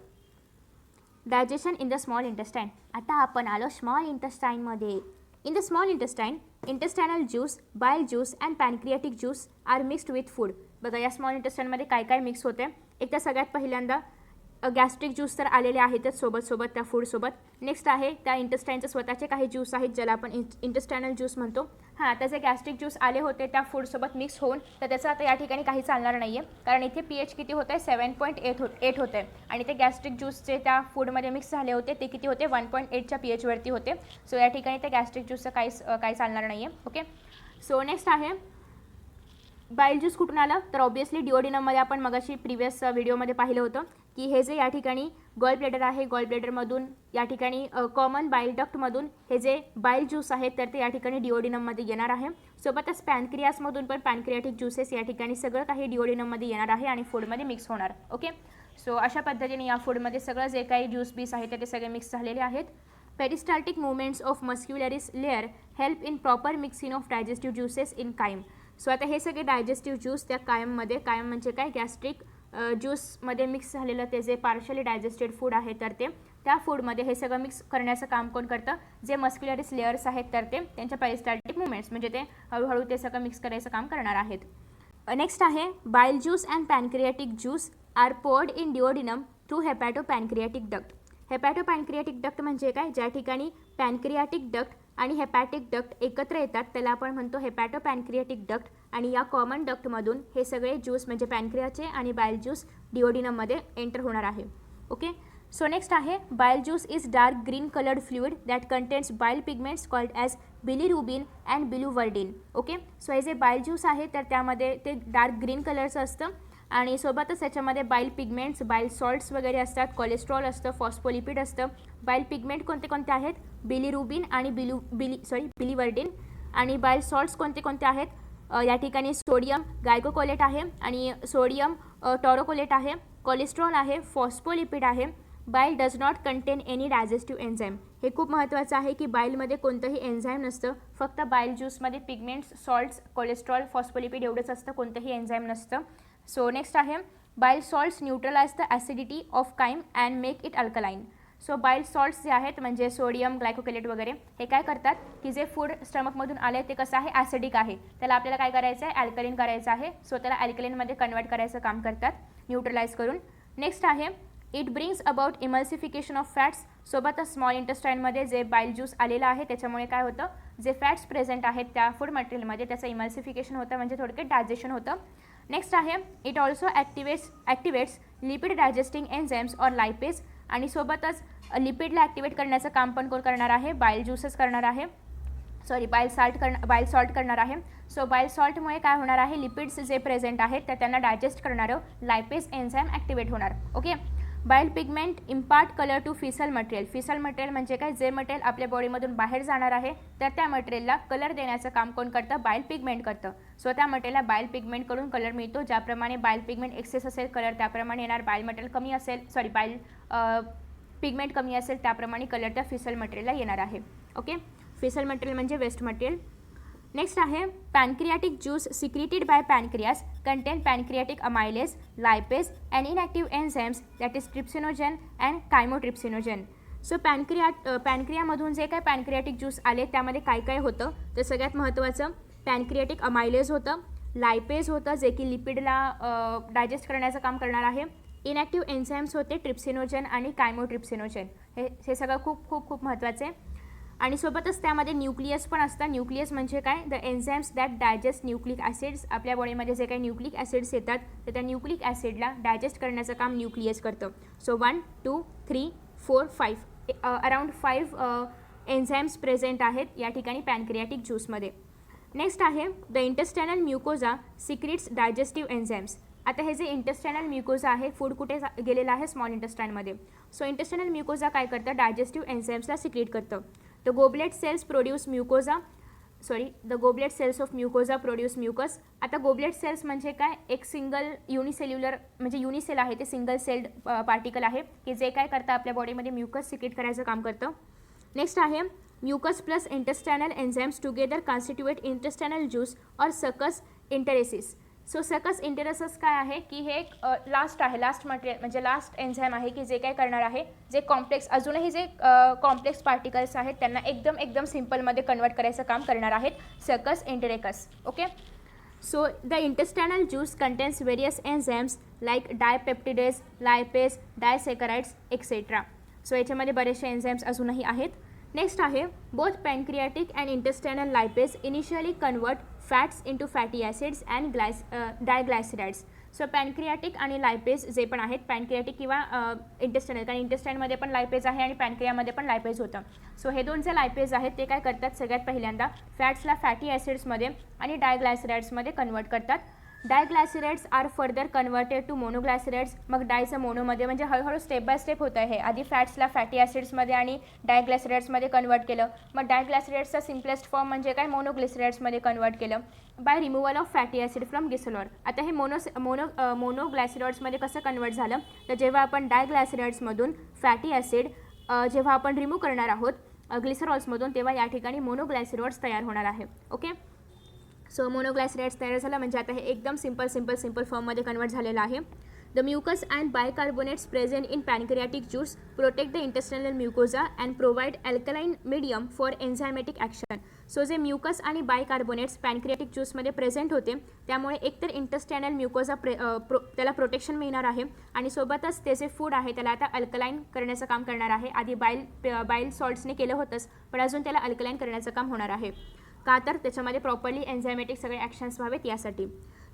digestion in the small intestine. आता आपण आलो small इंटेस्टाईनमध्ये. In the small intestine, intestinal juice, bile juice and pancreatic juice are mixed with food. बघा या स्मॉल इंटेस्टाईनमध्ये काय काय मिक्स होते. एक तर सगळ्यात पहिल्यांदा गॅस्ट्रिक ज्यूस तर आलेले आहेतच सोबत त्या फूडसोबत. नेक्स्ट आहे त्या इंटेस्टाईनचे स्वतःचे काही ज्यूस आहेत ज्याला आपण इंटेस्टायनल ज्यूस म्हणतो. हां, त्याचे गॅस्ट्रिक ज्यूस आले होते त्या फूडसोबत मिक्स होऊन, तर त्याचं आता या ठिकाणी काही चालणार नाही आहे, कारण इथे pH किती होतं आहे 7.8 होतं आहे आणि ते गॅस्ट्रिक ज्यूसचे त्या फूडमध्ये मिक्स झाले होते ते किती होते 1.8च्या pH वरती होते. सो या ठिकाणी ते गॅस्ट्रिक ज्यूसचं काही चालणार नाही आहे. ओके, सो नेक्स्ट आहे बाईल ज्यूस कुठून आलं, तर ऑब्वियसली डिओडिनममध्ये आपण मगाशी प्रिव्हियस व्हिडिओमध्ये पाहिलं होतं की हे जे या ठिकाणी गॉल ब्लॅडर आहे, गॉल ब्लॅडरमधून या ठिकाणी कॉमन बाईल डक्टमधून हे जे बाईल ज्यूस आहे तर ते या ठिकाणी डिओडिनममध्ये येणार आहे. सोबतच पॅनक्रियासमधून पण पॅनक्रियाटिक ज्यूसेस या ठिकाणी सगळं काही डिओडिनममध्ये येणार आहे आणि फूडमध्ये मिक्स होणार. ओके, सो अशा पद्धतीने या फूडमध्ये सगळं जे काही ज्यूस बीस आहे ते सगळे मिक्स झालेले आहेत. Peristaltic movements of muscularis layer help in proper mixing of digestive juices in chyme. So आता हे सगळे डायजेस्टिव्ह ज्यूस त्या कायम म्हणजे काय गॅस्ट्रिक ज्यूसमध्ये मिक्स झालेलं ते जे पार्शली डायजेस्टेड फूड आहे तर ते त्या फूडमध्ये हे सगळं मिक्स करण्याचं काम कोण करतं, जे मस्क्युलरिस लेअर्स आहेत तर ते त्यांच्या पेरिस्टाल्टिक मुवमेंट्स म्हणजे ते हळूहळू ते सगळं मिक्स करायचं काम करणार आहेत. नेक्स्ट आहे bile juice and pancreatic juice are poured in duodenum through hepato pancreatic duct. Hepato pancreatic duct म्हणजे काय, ज्या ठिकाणी पॅनक्रियाटिक डक्ट आणि हेपॅटिक डक्ट एकत्र येतात त्याला आपण म्हणतो हेपॅटो पॅनक्रियाटिक डक्ट आणि या कॉमन डक्टमधून हे सगळे ज्यूस म्हणजे पॅनक्रियाचे आणि बाईल ज्यूस डिओडिनममध्ये एंटर होणार आहे. ओके, सो नेक्स्ट आहे bile juice is dark green coloured fluid that contains bile pigments called as bilirubin and biliverdin. Okay, so हे जे बाईल ज्यूस आहे तर त्यामध्ये ते डार्क ग्रीन कलरचं असतं आणि सोबतच त्याच्यामध्ये बाईल पिगमेंट्स, बाईल सॉल्ट्स वगैरे असतात, कोलेस्ट्रॉल असतं, फॉस्फोलिपिड असतं. बाईल पिगमेंट कोणते कोणते आहेत, बिलिरुबिन आणि बिलिवर्डिन. आणि बाईल सॉल्ट्स कोणते कोणते आहेत, या ठिकाणी सोडियम गायकोकोलेट आहे आणि सोडियम टॉरोकोलेट आहे, कोलेस्ट्रॉल आहे, फॉस्फोलिपिड आहे. बाईल does not content any digestive enzyme. हे खूप महत्त्वाचं आहे की बाईलमध्ये कोणतंही एन्झाईम नसतं, फक्त बाईल ज्यूसमध्ये पिगमेंट्स, सॉल्ट्स, कोलेस्ट्रॉल, फॉस्फोलिपिड एवढंच असतं, कोणतंही एन्झाईम नसतं. सो नेक्स्ट आहे bile salts neutralize the acidity of chyme and make it alkaline. So bile salts जे आहेत म्हणजे सोडियम ग्लायकोकेलेट वगैरे हे काय करतात की जे फूड स्टमकमधून आले ते कसं आहे ॲसिडिक आहे, त्याला आपल्याला काय करायचं आहे अल्कलिन करायचं आहे. सो त्याला अल्कलिनमध्ये कन्वर्ट करायचं काम करतात न्यूट्रलाइज करून. नेक्स्ट आहे it brings about emulsification of fats. सोबतच स्मॉल इंटेस्टाईनमध्ये जे बाईल ज्यूस आलेलं आहे त्याच्यामुळे काय होतं, जे फॅट्स प्रेझेंट आहेत त्या फूड मटेरियलमध्ये त्याचं इमल्सिफिकेशन होतं म्हणजे थोडक्यात डायजेशन होतं. नेक्स्ट आहे it also activates lipid digesting enzymes or lipase. आणि सोबतच लिपिडला ॲक्टिवेट करण्याचं काम पण कोण करणार आहे, बाईल ज्यूसच करणार आहे, बाईल सॉल्ट करणार आहे. सो बाईल सॉल्टमुळे काय होणार आहे, लिपिड्स जे प्रेझेंट आहेत तर त्यांना डायजेस्ट करणारं लायपेज एन्झाईम ॲक्टिवेट होणार. ओके, बाईल पिगमेंट इम्पार्ट कलर टू फिसल मटेरियल. फिसल मटेरियल म्हणजे काय, जे मटेरियल आपल्या बॉडीमधून बाहेर जाणार आहे तर त्या मटेरियलला कलर देण्याचं काम कोण करतं, बाईल पिगमेंट करतं. सो त्या मटेरियलला बाईल पिगमेंटकडून कलर मिळतो. ज्याप्रमाणे बाईल पिगमेंट एक्सेस असेल कलर त्याप्रमाणे येणार, बाईल मटेरियल कमी असेल बाईल पिगमेंट कमी असेल त्याप्रमाणे कलर त्या फिसल मटेरियलला येणार आहे. ओके, फिसल मटेरियल म्हणजे वेस्ट मटेरियल. नेक्स्ट आहे pancreatic juice secreted by pancreas contain pancreatic amylase, lipase and inactive enzymes that is trypsinogen and chymotrypsinogen. So पॅनक्रियामधून जे काय पॅनक्रियाटिक ज्यूस आले त्यामध्ये काय काय होतं, तर सगळ्यात महत्त्वाचं पॅनक्रियाटिक अमायलेज होतं, लायपेज होतं जे की लिपिडला डायजेस्ट करण्याचं काम करणार आहे, इनॅक्टिव्ह एन्झाईम्स होते ट्रिप्सिनोजन आणि कायमोट्रिप्सिनोजन. हे सगळं खूप खूप खूप महत्त्वाचं आहे. आणि सोबतच त्यामध्ये न्यूक्लियस पण असतं. न्यूक्लियस म्हणजे काय, the enzymes that digest nucleic acids. आपल्या बॉडीमध्ये जे काही न्यूक्लिक ॲसिड्स येतात तर त्या न्यूक्लिक ॲसिडला डायजेस्ट करण्याचं काम न्यूक्लियस करतं. सो 1, 2, 3, 4, 5 अराउंड 5 एन्झाईम्स प्रेझेंट आहेत या ठिकाणी पॅनक्रियाटिक ज्यूसमध्ये. नेक्स्ट आहे the intestinal म्युकोजा secrets digestive enzymes. आता हे जे इंटेस्टायनल म्युकोजा आहे, फूड कुठे गेलेलं आहे, स्मॉल इंटेस्टाईनमध्ये. सो इंटेस्टायनल म्युकोजा काय करतं, डायजेस्टिव्ह एन्झाईम्सला सिक्रेट करतं. The goblet cells of mucosa produce mucus. आता गोबलेट सेल्स म्हणजे काय, एक सिंगल युनिसेल्युलर म्हणजे युनिसेल आहे, ते सिंगल सेल्ड पार्टिकल आहे की जे काय करतं आपल्या बॉडीमध्ये म्युकस सिक्रेट करायचं काम करतं. नेक्स्ट आहे mucus plus intestinal enzymes together constitute intestinal juice or succus entericus. So सकस इंटेरेसस काय आहे की हे एक लास्ट मटेरियल म्हणजे लास्ट एन्झाईम आहे की जे काय करणार आहे, जे कॉम्प्लेक्स अजूनही जे कॉम्प्लेक्स पार्टिकल्स आहेत त्यांना एकदम सिम्पलमध्ये कन्वर्ट करायचं काम करणार आहेत succus entericus. Okay, so the intestinal juice contains various enzymes like dipeptidase, lipase, disaccharides etcetera. So याच्यामध्ये बरेचसे एन्झाईम्स अजूनही आहेत. नेक्स्ट आहे both pancreatic and intestinal lipase initially convert fats into fatty acids and diglycerides. So pancreatic आणि लायपेज जे पण आहेत, पॅनक्रियाटिक किंवा इंटेस्टायनल, कारण इंटेस्टाईनमध्ये पण लायपेज आहे आणि पॅनक्रियामध्ये पण लायपेज होतं. सो हे दोन जे लायपेज आहेत ते काय करतात, सगळ्यात पहिल्यांदा फॅट्सला फॅटी ॲसिड्समध्ये आणि डायग्लायसिराइड्समध्ये कन्वर्ट करतात. डायग्लायसिराइड्स आर फर्दर कन्वर्टेड टू मोनोग्लायसिराइड्स. मग डायचं मोनोमध्ये, म्हणजे हळूहळू स्टेप बाय स्टेप होतं आहे. आधी फॅट्सला फॅटी ॲसिड्समध्ये आणि डायग्लायसिराइड्समध्ये कन्वर्ट केलं. मग डायग्लायसिराइड्सचा सिम्पलेस्ट फॉर्म म्हणजे काय, मोनोग्लिसराइड्समध्ये कन्वर्ट केलं by removal of fatty acid from glycerol. आता हे मोनोग्लायसिरॉइड्समध्ये कसं कन्वर्ट झालं, तर जेव्हा आपण डायग्लायसिराइड्समधून फॅटी ॲसिड जेव्हा आपण रिमूव्ह करणार आहोत ग्लिसरॉल्समधून, तेव्हा या ठिकाणी मोनोग्लायसिरॉइड्स तयार होणार आहे. ओके, सो मोनोग्लायसिराइड्स तयार झाला म्हणजे आता हे एकदम सिंपल फॉर्ममध्ये कन्वर्ट झालेलं आहे. The mucus and bicarbonates present in pancreatic juice protect the intestinal mucosa and provide alkaline medium for enzymatic action. So जे म्युकस आणि बायकार्बोनेट्स पॅनक्रियाटिक ज्यूसमध्ये प्रेझेंट होते त्यामुळे एकतर इंटेस्टायनल म्युकोजा त्याला प्रोटेक्शन मिळणार आहे आणि सोबतच ते जे फूड आहे त्याला आता अल्कलाइन करण्याचं काम करणार आहे. आधी बाईल सॉल्ट्सने केलं होतंच, पण अजून त्याला अल्कलाइन करण्याचं काम होणार आहे. का तर त्याच्यामध्ये प्रॉपरली एन्झायमॅटिक सगळे ॲक्शन्स व्हावेत यासाठी.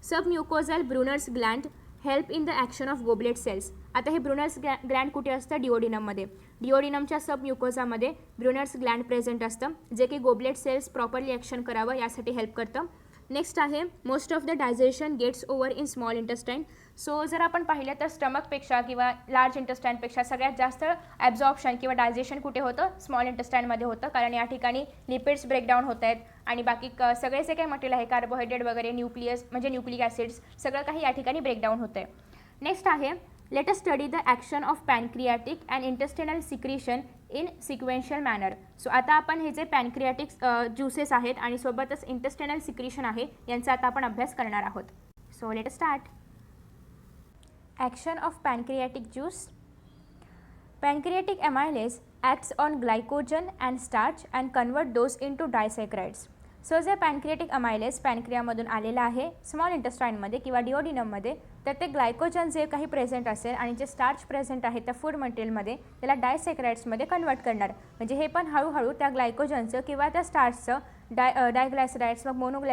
Submucosal Brunner's gland help in the action of goblet cells. आता हे ब्रुनर्स ग्लँड कुठे असतं, डिओडिनममध्ये. डिओडिनमच्या सबम्युकोझामध्ये ब्रुनर्स ग्लँड प्रेझेंट असतं, जे की गोबलेट सेल्स प्रॉपरली ॲक्शन करावं यासाठी हेल्प करतं. नेक्स्ट आहे most of the digestion gets over in small intestine. So जर आपण पाहिलं तर स्टमकपेक्षा किंवा लार्ज इंटेस्टाईनपेक्षा सगळ्यात जास्त ॲब्झॉर्प्शन किंवा डायजेशन कुठे होतं, स्मॉल इंटेस्टाईनमध्ये होतं, कारण या ठिकाणी लिपिड्स ब्रेकडाऊन होत आहेत आणि बाकी सगळे जे काही मटेरियल आहे, कार्बोहायड्रेट वगैरे, न्यूक्लियस म्हणजे न्यूक्लिक ॲसिड्स, सगळं काही या ठिकाणी ब्रेकडाऊन होतं आहे. नेक्स्ट आहे let us study the action of pancreatic and intestinal secretion in sequential manner. So आता आपण हे जे पॅनक्रियाटिक ज्युसेस आहेत आणि सोबतच इंटेस्टिनल सिक्रिशन आहे यांचा आता आपण अभ्यास करणार आहोत. So let start. Action of pancreatic juice. Pancreatic amylase acts on glycogen and starch and convert those into disaccharides. So जे पॅनक्रियाटिक अमायलेस पॅनक्रियामधून आलेलं आहे स्मॉल इंटेस्टाईनमध्ये किंवा डिओडिनममध्ये, तर ते ग्लायकोजन जे काही प्रेझेंट असेल आणि जे स्टार्च प्रेझेंट आहे त्या फूड मटेरियलमध्ये त्याला डायसेक्राइड्समध्ये कन्वर्ट करणार. म्हणजे हे पण हळूहळू त्या ग्लायकोजनचं किंवा त्या स्टार्चचं डायग्लायसिराइड्स मग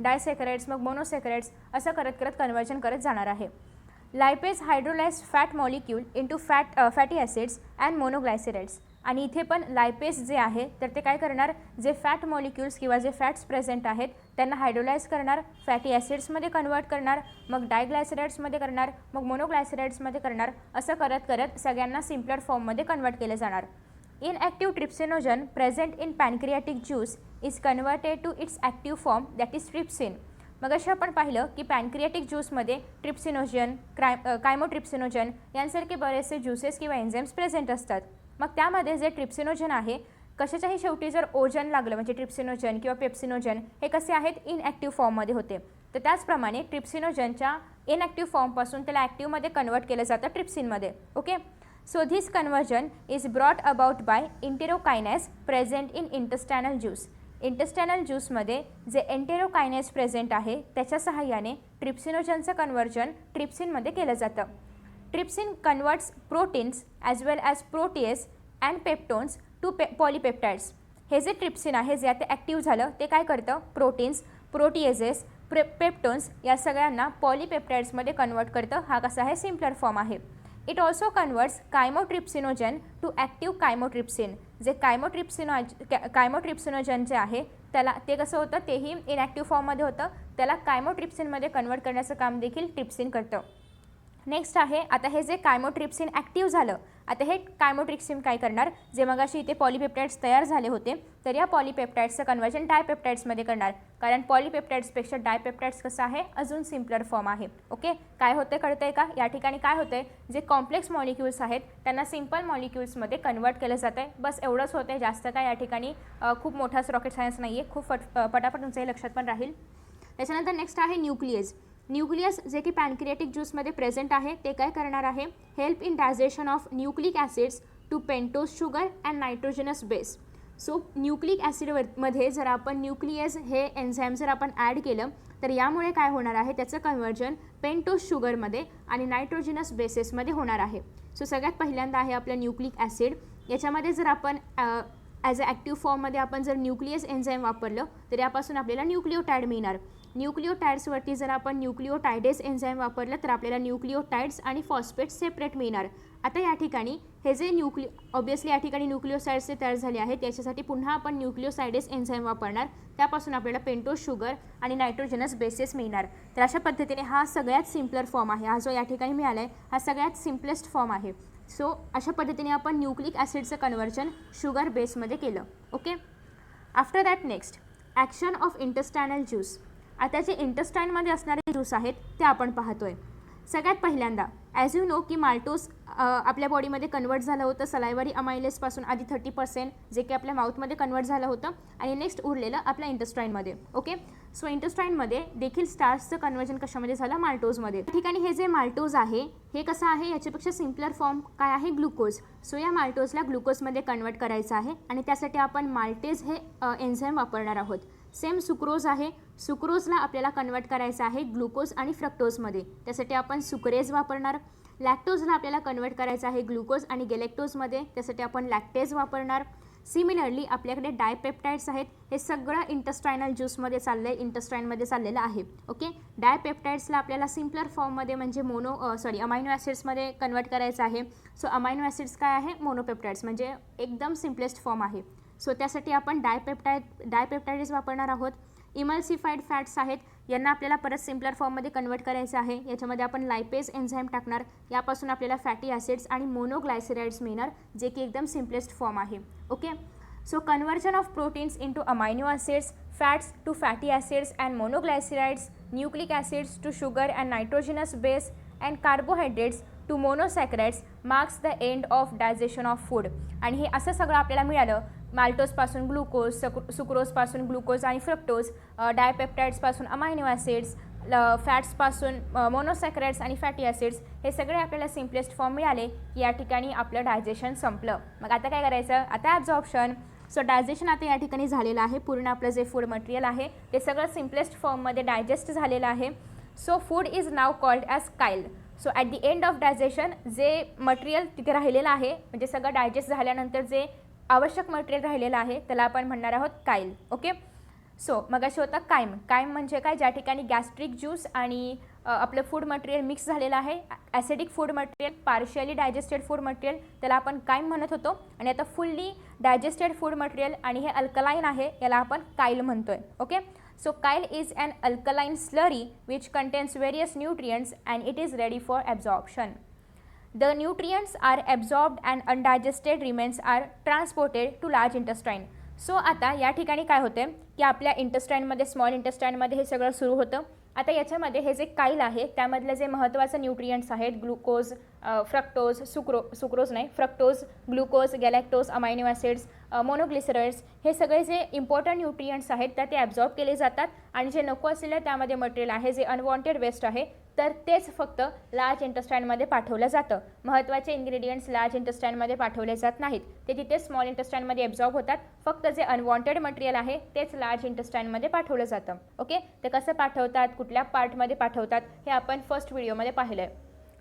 डायसेक्राइड्स मग मोनोसेक्राइड्स असं करत करत कन्वर्जन करत जाणार आहे. Lipase hydrolyse fat molecule into fatty acids and monoglycerides. आणि इथे पण लायपेज जे आहे तर ते काय करणार, जे फॅट मॉलिक्युल्स किंवा जे फॅट्स प्रेझेंट आहेत त्यांना हायड्रोलाइज करणार, फॅटी ॲसिड्समध्ये कन्वर्ट करणार, मग डायग्लायसिराइड्समध्ये करणार, मग मोनोग्लायसिराइड्समध्ये करणार, असं करत करत सगळ्यांना सिम्पलर फॉर्ममध्ये कन्वर्ट केलं जाणार. Inactive trypsinogen present in pancreatic juice is converted to its active form that is trypsin. मग अशा आपण पाहिलं की पॅनक्रियाटिक ज्यूसमध्ये ट्रिप्सिनोजन, कायमोट्रिप्सिनोजन यांसारखे बरेचसे ज्यूसेस किंवा एन्झाईम्स प्रेझेंट असतात. मग त्यामध्ये जे ट्रिप्सिनोजन आहे, कशाच्याही शेवटी जर ओजन लागलं म्हणजे ट्रिप्सिनोजन किंवा पेप्सिनोजन हे कसे आहेत, इनॲक्टिव्ह फॉर्ममध्ये होते. तर त्याचप्रमाणे ट्रिप्सिनोजनच्या इनॲक्टिव्ह फॉर्मपासून त्याला ॲक्टिव्हमध्ये कन्वर्ट केलं जातं ट्रिप्सिनमध्ये. Okay, so this conversion is brought about by enterokinase present in intestinal juice. Intestinal ज्यूसमध्ये जे एंटेरोकायनेस प्रेझेंट आहे त्याच्या सहाय्याने ट्रिप्सिनोजनचं कन्वर्जन ट्रिप्सिनमध्ये केलं जातं. Trypsin converts proteins as well as proteoses and peptones to polypeptides. हे जे ट्रिप्सिन आहे जे आता ॲक्टिव्ह झालं ते काय करतं, प्रोटीन्स, प्रोटीएजेस, पेप्टोन्स या सगळ्यांना पॉलिपेप्टाइड्समध्ये कन्वर्ट करतं. हा कसा आहे, सिम्पलर फॉर्म आहे. It also converts chymotrypsinogen to active chymotrypsin. जे कायमोट्रिप्सिनोजन जे आहे त्याला ते कसं होतं, तेही इनॲक्टिव्ह फॉर्ममध्ये होतं, त्याला कायमोट्रिप्सिनमध्ये कन्वर्ट करण्याचं काम देखील ट्रिप्सिन करतं. नेक्स्ट आहे आता हे जे कायमोट्रिप्सिन ॲक्टिव्ह झालं, आता हे कायमोट्रिप्सिन काय करणार, जे मगाशी इथे पॉलिपेप्टाइड्स तयार झाले होते तर या पॉलिपेप्टाइड्सचं कन्वर्जन डायपेप्टाइड्समध्ये करणार, कारण पॉलिपेप्टाइड्सपेक्षा डायपेप्टाइड्स कसं आहे, अजून सिम्पलर फॉर्म आहे. ओके, काय होतं कळतं आहे का, या ठिकाणी काय होतं आहे, जे कॉम्प्लेक्स मॉलिक्युल्स आहेत त्यांना सिम्पल मॉलिक्युल्समध्ये कन्वर्ट केलं जातं आहे. बस एवढंच होतं आहे, जास्त काय या ठिकाणी खूप मोठाच रॉकेट सायन्स नाही आहे, खूप पटापट तुमच्याही लक्षात पण राहील. त्याच्यानंतर नेक्स्ट आहे न्यूक्लियस. न्यूक्लियस जे की पॅनक्रियाटिक ज्यूसमध्ये प्रेझेंट आहे ते काय करणार आहे, help in digestion of nucleic acids to pentose sugar and nitrogenous base. So nucleic ॲसिडमध्ये जर आपण न्यूक्लियस हे एन्झाईम जर आपण ॲड केलं तर यामुळे काय होणार आहे, त्याचं कन्व्हर्जन पेंटोज शुगरमध्ये आणि नायट्रोजिनस बेसेसमध्ये होणार आहे. सो सगळ्यात पहिल्यांदा आहे आपलं न्यूक्लिक ॲसिड. याच्यामध्ये जर आपण ॲज अ ॲक्टिव्ह फॉर्ममध्ये आपण जर न्यूक्लियस एन्झाईम वापरलं तर यापासून आपल्याला न्यूक्लिओटाईड मिळणार. न्यूक्लिओटाईड्सवरती जर आपण न्यूक्लिओटायडेस एन्झाईम वापरलं तर आपल्याला न्यूक्लिओटाईड्स आणि फॉस्फेट्स सेपरेट मिळणार. आता या ठिकाणी हे जे ऑब्वियसली या ठिकाणी न्यूक्लिओसाइड्स तयार झाले आहेत, त्याच्यासाठी पुन्हा आपण न्यूक्लिओसाइडेस एन्झाईम वापरणार. त्यापासून आपल्याला पेंटोज शुगर आणि नायट्रोजनस बेसेस मिळणार. तर अशा पद्धतीने हा सगळ्यात सिम्पलर फॉर्म आहे. हा जो या ठिकाणी मिळाला आहे हा सगळ्यात सिम्पलेस्ट फॉर्म आहे. सो अशा पद्धतीने आपण न्यूक्लिक ॲसिडचं कन्व्हर्जन शुगर बेसमध्ये केलं. Okay. After that next action of intestinal juice. आता जे इंटेस्टाईनमध्ये असणारे ज्यूस आहेत ते आपण पाहतोय. सगळ्यात पहिल्यांदा ॲज यू नो की माल्टोज आपल्या बॉडीमध्ये कन्वर्ट झालं होतं सलायवरी अमायलेसपासून आधी 30% जे की आपल्या माउथमध्ये कन्वर्ट झालं होतं आणि नेक्स्ट उरलेलं आपल्या इंटेस्टाईनमध्ये. ओके. सो इंटेस्टाईनमध्ये देखील स्टार्चचं कन्वर्जन कशामध्ये झालं, माल्टोजमध्ये. या ठिकाणी हे जे माल्टोज आहे हे कसं आहे, याच्यापेक्षा सिम्पलर फॉर्म काय आहे, ग्लुकोज. सो या माल्टोजला ग्लुकोजमध्ये कन्वर्ट करायचं आहे आणि त्यासाठी आपण माल्टेज हे एन्झाईम वापरणार आहोत. सेम सुक्रोज आहे, सुक्रोजला आपल्याला कन्वर्ट करायचं आहे ग्लुकोज आणि फ्रक्टोजमध्ये, त्यासाठी आपण सुक्रेज वापरणार. लॅक्टोजला आपल्याला कन्वर्ट करायचं आहे ग्लुकोज आणि गेलेक्टोजमध्ये, त्यासाठी आपण लॅक्टेज वापरणार. सिमिलरली आपल्याकडे डायपेप्टाइड्स आहेत. हे सगळं इंटेस्टायनल ज्यूसमध्ये चाललं आहे, इंटेस्टाईनमध्ये चाललेलं आहे. ओके. डायपेप्टाइड्सला आपल्याला सिम्पलर फॉर्ममध्ये म्हणजे अमायनो ॲसिड्समध्ये कन्वर्ट करायचं आहे. सो अमायनो ॲसिड्स काय आहे, मोनोपेप्टाइड्स म्हणजे एकदम सिम्पलेस्ट फॉर्म आहे. सो त्यासाठी आपण डायपेप्टाइड्स वापरणार आहोत. इमल्सिफाईड फॅट्स आहेत, यांना आपल्याला परत सिम्पलर फॉर्ममध्ये कन्वर्ट करायचं आहे. याच्यामध्ये आपण लायपेज एन्झाईम टाकणार. यापासून आपल्याला फॅटी ॲसिड्स आणि मोनोग्लायसेराइड्स मिळणार जे की एकदम सिम्पलेस्ट फॉर्म आहे. Okay. So conversion of proteins into amino acids, fats to fatty acids and monoglycerides, nucleic acids to sugar and nitrogenous base and carbohydrates to monosaccharides marks the end of digestion of food. आणि हे असं सगळं आपल्याला मिळालं माल्टोजपासून ग्लुकोज, सुक्रोजपासून ग्लुकोज आणि फ्रक्टोज, डायपेप्टाइड्सपासून अमायनो ॲसिड्स, फॅट्सपासून मोनोसॅकराइड्स आणि फॅटी ॲसिड्स, हे सगळे आपल्याला सिम्पलेस्ट फॉर्म मिळाले की या ठिकाणी आपलं डायजेशन संपलं. मग आता काय करायचं, आता ॲब्झॉर्प्शन. सो डायजेशन आता या ठिकाणी झालेलं आहे. पूर्ण आपलं जे फूड मटेरियल आहे ते सगळं सिम्पलेस्ट फॉर्ममध्ये डायजेस्ट झालेलं आहे. So food is now called as chyle. So at the end of digestion जे मटेरियल तिथे राहिलेलं आहे म्हणजे सगळं डायजेस्ट झाल्यानंतर जे आवश्यक मटेरियल राहिलेलं आहे त्याला आपण म्हणणार आहोत काईल. ओके. सो मग असे होतं कायम. कायम म्हणजे काय, ज्या ठिकाणी गॅस्ट्रिक ज्यूस आणि आपलं फूड मटेरियल मिक्स झालेलं आहे, acidic food material, partially digested food material, त्याला आपण कायम म्हणत होतो. आणि आता फुल्ली डायजेस्टेड फूड मटेरियल आणि हे अल्कलाईन आहे याला आपण काईल म्हणतोय. Okay. So kyle is an alkaline slurry which contains various nutrients and it is ready for absorption. The nutrients are absorbed and undigested remains are transported to large intestine. So आता या ठिकाणी काय होते की आपल्या इंटेस्टाईनमध्ये, स्मॉल इंटेस्टाईनमध्ये हे सगळं सुरू होतं. आता याच्यामध्ये हे जे काईल आहे त्यामधले जे महत्त्वाचे न्यूट्रियंट्स आहेत, ग्लुकोज, फ्रक्टोज, सुक्रोज नाही, fructose, glucose, galactose, amino acids, monoglycerides, हे सगळे जे इम्पॉर्टंट न्यूट्रियंट्स आहेत तर ते ॲब्झॉर्ब केले जातात. आणि जे नको असलेलं त्यामध्ये मटेरियल आहे, जे अनवॉन्टेड वेस्ट आहे, तर तेच फक्त लार्ज इंटेस्टाईनमध्ये पाठवलं जातं. महत्त्वाचे इन्ग्रेडियंट्स लार्ज इंटेस्टाईनमध्ये पाठवले जात नाहीत, ते तिथे स्मॉल इंटेस्टाईनमध्ये ॲब्झॉर्ब होतात. फक्त जे अनवॉन्टेड मटेरियल आहे तेच लार्ज इंटेस्टाईनमध्ये पाठवलं जातं. ओके. ते कसं पाठवतात, कुठल्या पार्टमध्ये पाठवतात हे आपण फर्स्ट व्हिडिओमध्ये पाहिलं आहे.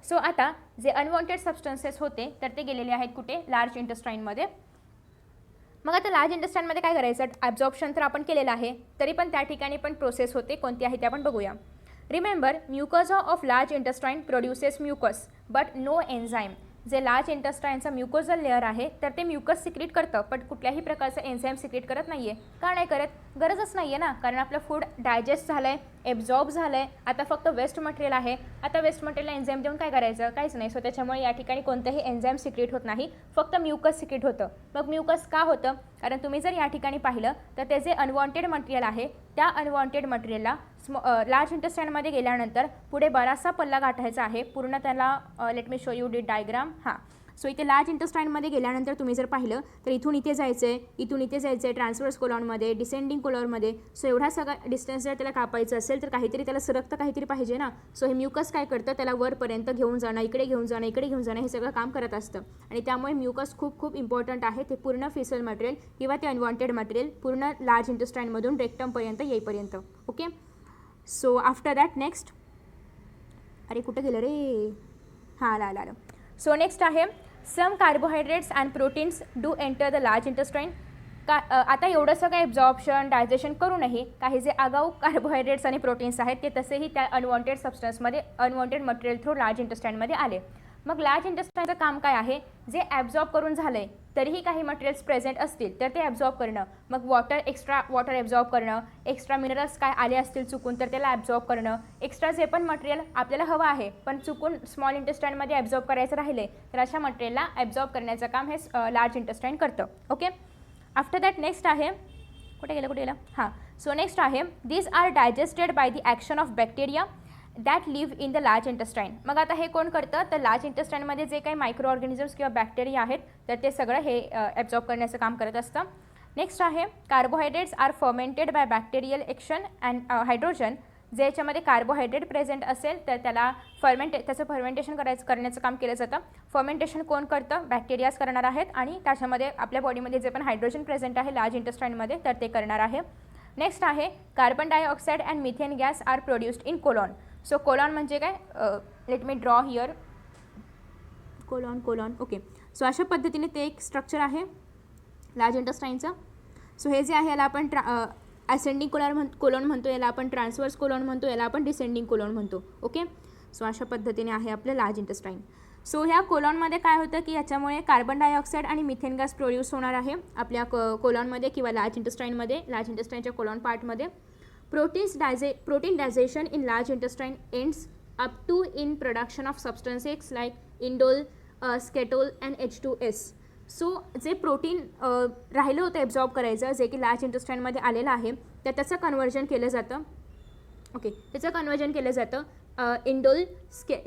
सो आता जे अनवॉन्टेड सबस्टन्सेस होते तर ते गेलेले आहेत कुठे, लार्ज इंटेस्टाईनमध्ये. मग आता लार्ज इंटेस्टाईनमध्ये काय करायचं, ॲब्झॉर्प्शन तर आपण केलेलं आहे, तरी पण त्या ठिकाणी पण प्रोसेस होते. कोणती आहे ते आपण बघूया. Remember, mucosa of large intestine produces mucus but no enzyme. जे लार्ज इंटेस्टाईनचा म्युकोजल लेअर आहे तर ते म्युकस सिक्रेट करतं, पण कुठल्याही प्रकारचं एन्झाईम सिक्रेट करत नाही आहे. का नाही करत, गरजच नाही आहे ना, कारण आपलं फूड डायजेस्ट झालं आहे, एब्झॉर्ब झालं आहे. आता फक्त वेस्ट मटेरियल आहे. आता वेस्ट मटेरियलला एन्झाईम देऊन काय करायचं, काहीच नाही. सो त्याच्यामुळे या ठिकाणी कोणतेही एन्झाईम सिक्रेट होत नाही, फक्त म्युकस सिक्रेट होतं. मग म्युकस का होतं, कारण तुम्ही जर या ठिकाणी पाहिलं तर ते जे अनवॉन्टेड मटेरियल आहे त्या अनवॉन्टेड मटेरियलला लार्ज इंटेस्टाईनमध्ये गेल्यानंतर पुढे बराचसा पल्ला गाठायचा आहे. पूर्ण त्याला let me show U D diagram. हां. सो इथे लार्ज इंटेस्टाईनमध्ये गेल्यानंतर तुम्ही जर पाहिलं तर इथून इथे जायचं आहे, इथून इथे जायचं आहे, ट्रान्सवर्स कोलॉनमध्ये, डिसेंडिंग कोलॉनमध्ये. सो एवढा सगळा डिस्टन्स जर त्याला कापायचं असेल तर काहीतरी त्याला सरकतं काहीतरी पाहिजे ना. सो हे म्युकस काय करतं, त्याला वरपर्यंत घेऊन जाणं, इकडे घेऊन जाणं, इकडे घेऊन जाणं, हे सगळं काम करत असतं. आणि त्यामुळे म्युकस खूप खूप इम्पॉर्टंट आहे. ते पूर्ण फिसल मटेरियल किंवा ते अनवॉन्टेड मटेरियल पूर्ण लार्ज इंटेस्टाईनमधून रेक्टमपर्यंत येईपर्यंत. Okay. So after that next, अरे कुठं गेलं रे, हां आलं. सो नेक्स्ट आहे some carbohydrates and proteins do enter the large intestine. आता एवढंसं काही ॲब्झॉर्प्शन डायजेशन करूनही काही जे आगाऊ कार्बोहायड्रेट्स आणि प्रोटीन्स आहेत ते तसेही त्या अनवॉन्टेड सबस्टन्समध्ये, अनवॉन्टेड मटेरियल थ्रू लार्ज इंटेस्टाईनमध्ये आले. मग लार्ज इंटेस्टाईनचं काम काय आहे, जे ॲब्झॉर्ब करून झालं आहे तरीही काही मटेरियल्स प्रेझेंट असतील तर ते ॲब्झॉर्ब करणं, मग एक्स्ट्रा वॉटर ॲब्झॉर्ब करणं, एक्स्ट्रा मिनरल्स काय आले असतील चुकून तर त्याला ॲब्झॉर्ब करणं, एक्स्ट्रा जे पण मटेरियल आपल्याला हवं आहे पण चुकून स्मॉल इंटेस्टाईनमध्ये ॲब्झॉर्ब करायचं राहिले तर अशा मटेरियलला ॲब्झॉर्ब करण्याचं काम हे लार्ज इंटेस्टाईन करतं. ओके. आफ्टर दॅट नेक्स्ट आहे, कुठे गेलं हां. सो नेक्स्ट आहे these are digested by the action of bacteria that live in the large intestine. मग आता हे कोण करतं, तर लार्ज इंटेस्टाईनमध्ये जे काही मायक्रो ऑर्गॅनिझम्स किंवा बॅक्टेरिया आहेत तर ते सगळं हे ॲब्झॉर्ब करण्याचं काम करत असतं. नेक्स्ट आहे carbohydrates are fermented by bacterial action and hydrogen. जे याच्यामध्ये कार्बोहायड्रेट प्रेझेंट असेल तर त्याला त्याचं फर्मेंटेशन करण्याचं काम केलं जातं. फर्मेंटेशन कोण करतं, बॅक्टेरियाज करणार आहेत आणि त्याच्यामध्ये आपल्या बॉडीमध्ये जे पण हायड्रोजन प्रेझेंट आहे लार्ज इंटेस्टाईनमध्ये तर ते करणार आहे. नेक्स्ट आहे carbon dioxide and methane gas are produced in colon. So colon म्हणजे काय, let me draw here colon. Okay. So अशा पद्धतीने ते एक स्ट्रक्चर आहे लार्ज इंटेस्टाईनचं. सो हे जे आहे याला आपण असेंडिंग कोलॉन म्हणतो, याला आपण ट्रान्सवर्स कोलॉन म्हणतो, याला आपण डिसेंडिंग कोलॉन म्हणतो. ओके. सो अशा पद्धतीने आहे आपलं लार्ज इंटेस्टाईन. सो ह्या कोलॉनमध्ये काय होतं की याच्यामुळे कार्बन डायऑक्साईड आणि मिथेन गॅस प्रोड्यूस होणार आहे आपल्या कोलॉनमध्ये किंवा लार्ज इंटेस्टाईनमध्ये, लार्ज इंटेस्टाईनच्या कोलॉन पार्टमध्ये. protein digestion in large intestine ends up to in production of substances like indole, skatole and H2S. So जे प्रोटीन राहिलं होतं ॲब्झॉर्ब करायचं जे की लार्ज इंटेस्टाईनमध्ये आलेलं आहे तर त्याचं कन्वर्जन केलं जातं. ओके. त्याचं कन्वर्जन केलं जातं इंडोल,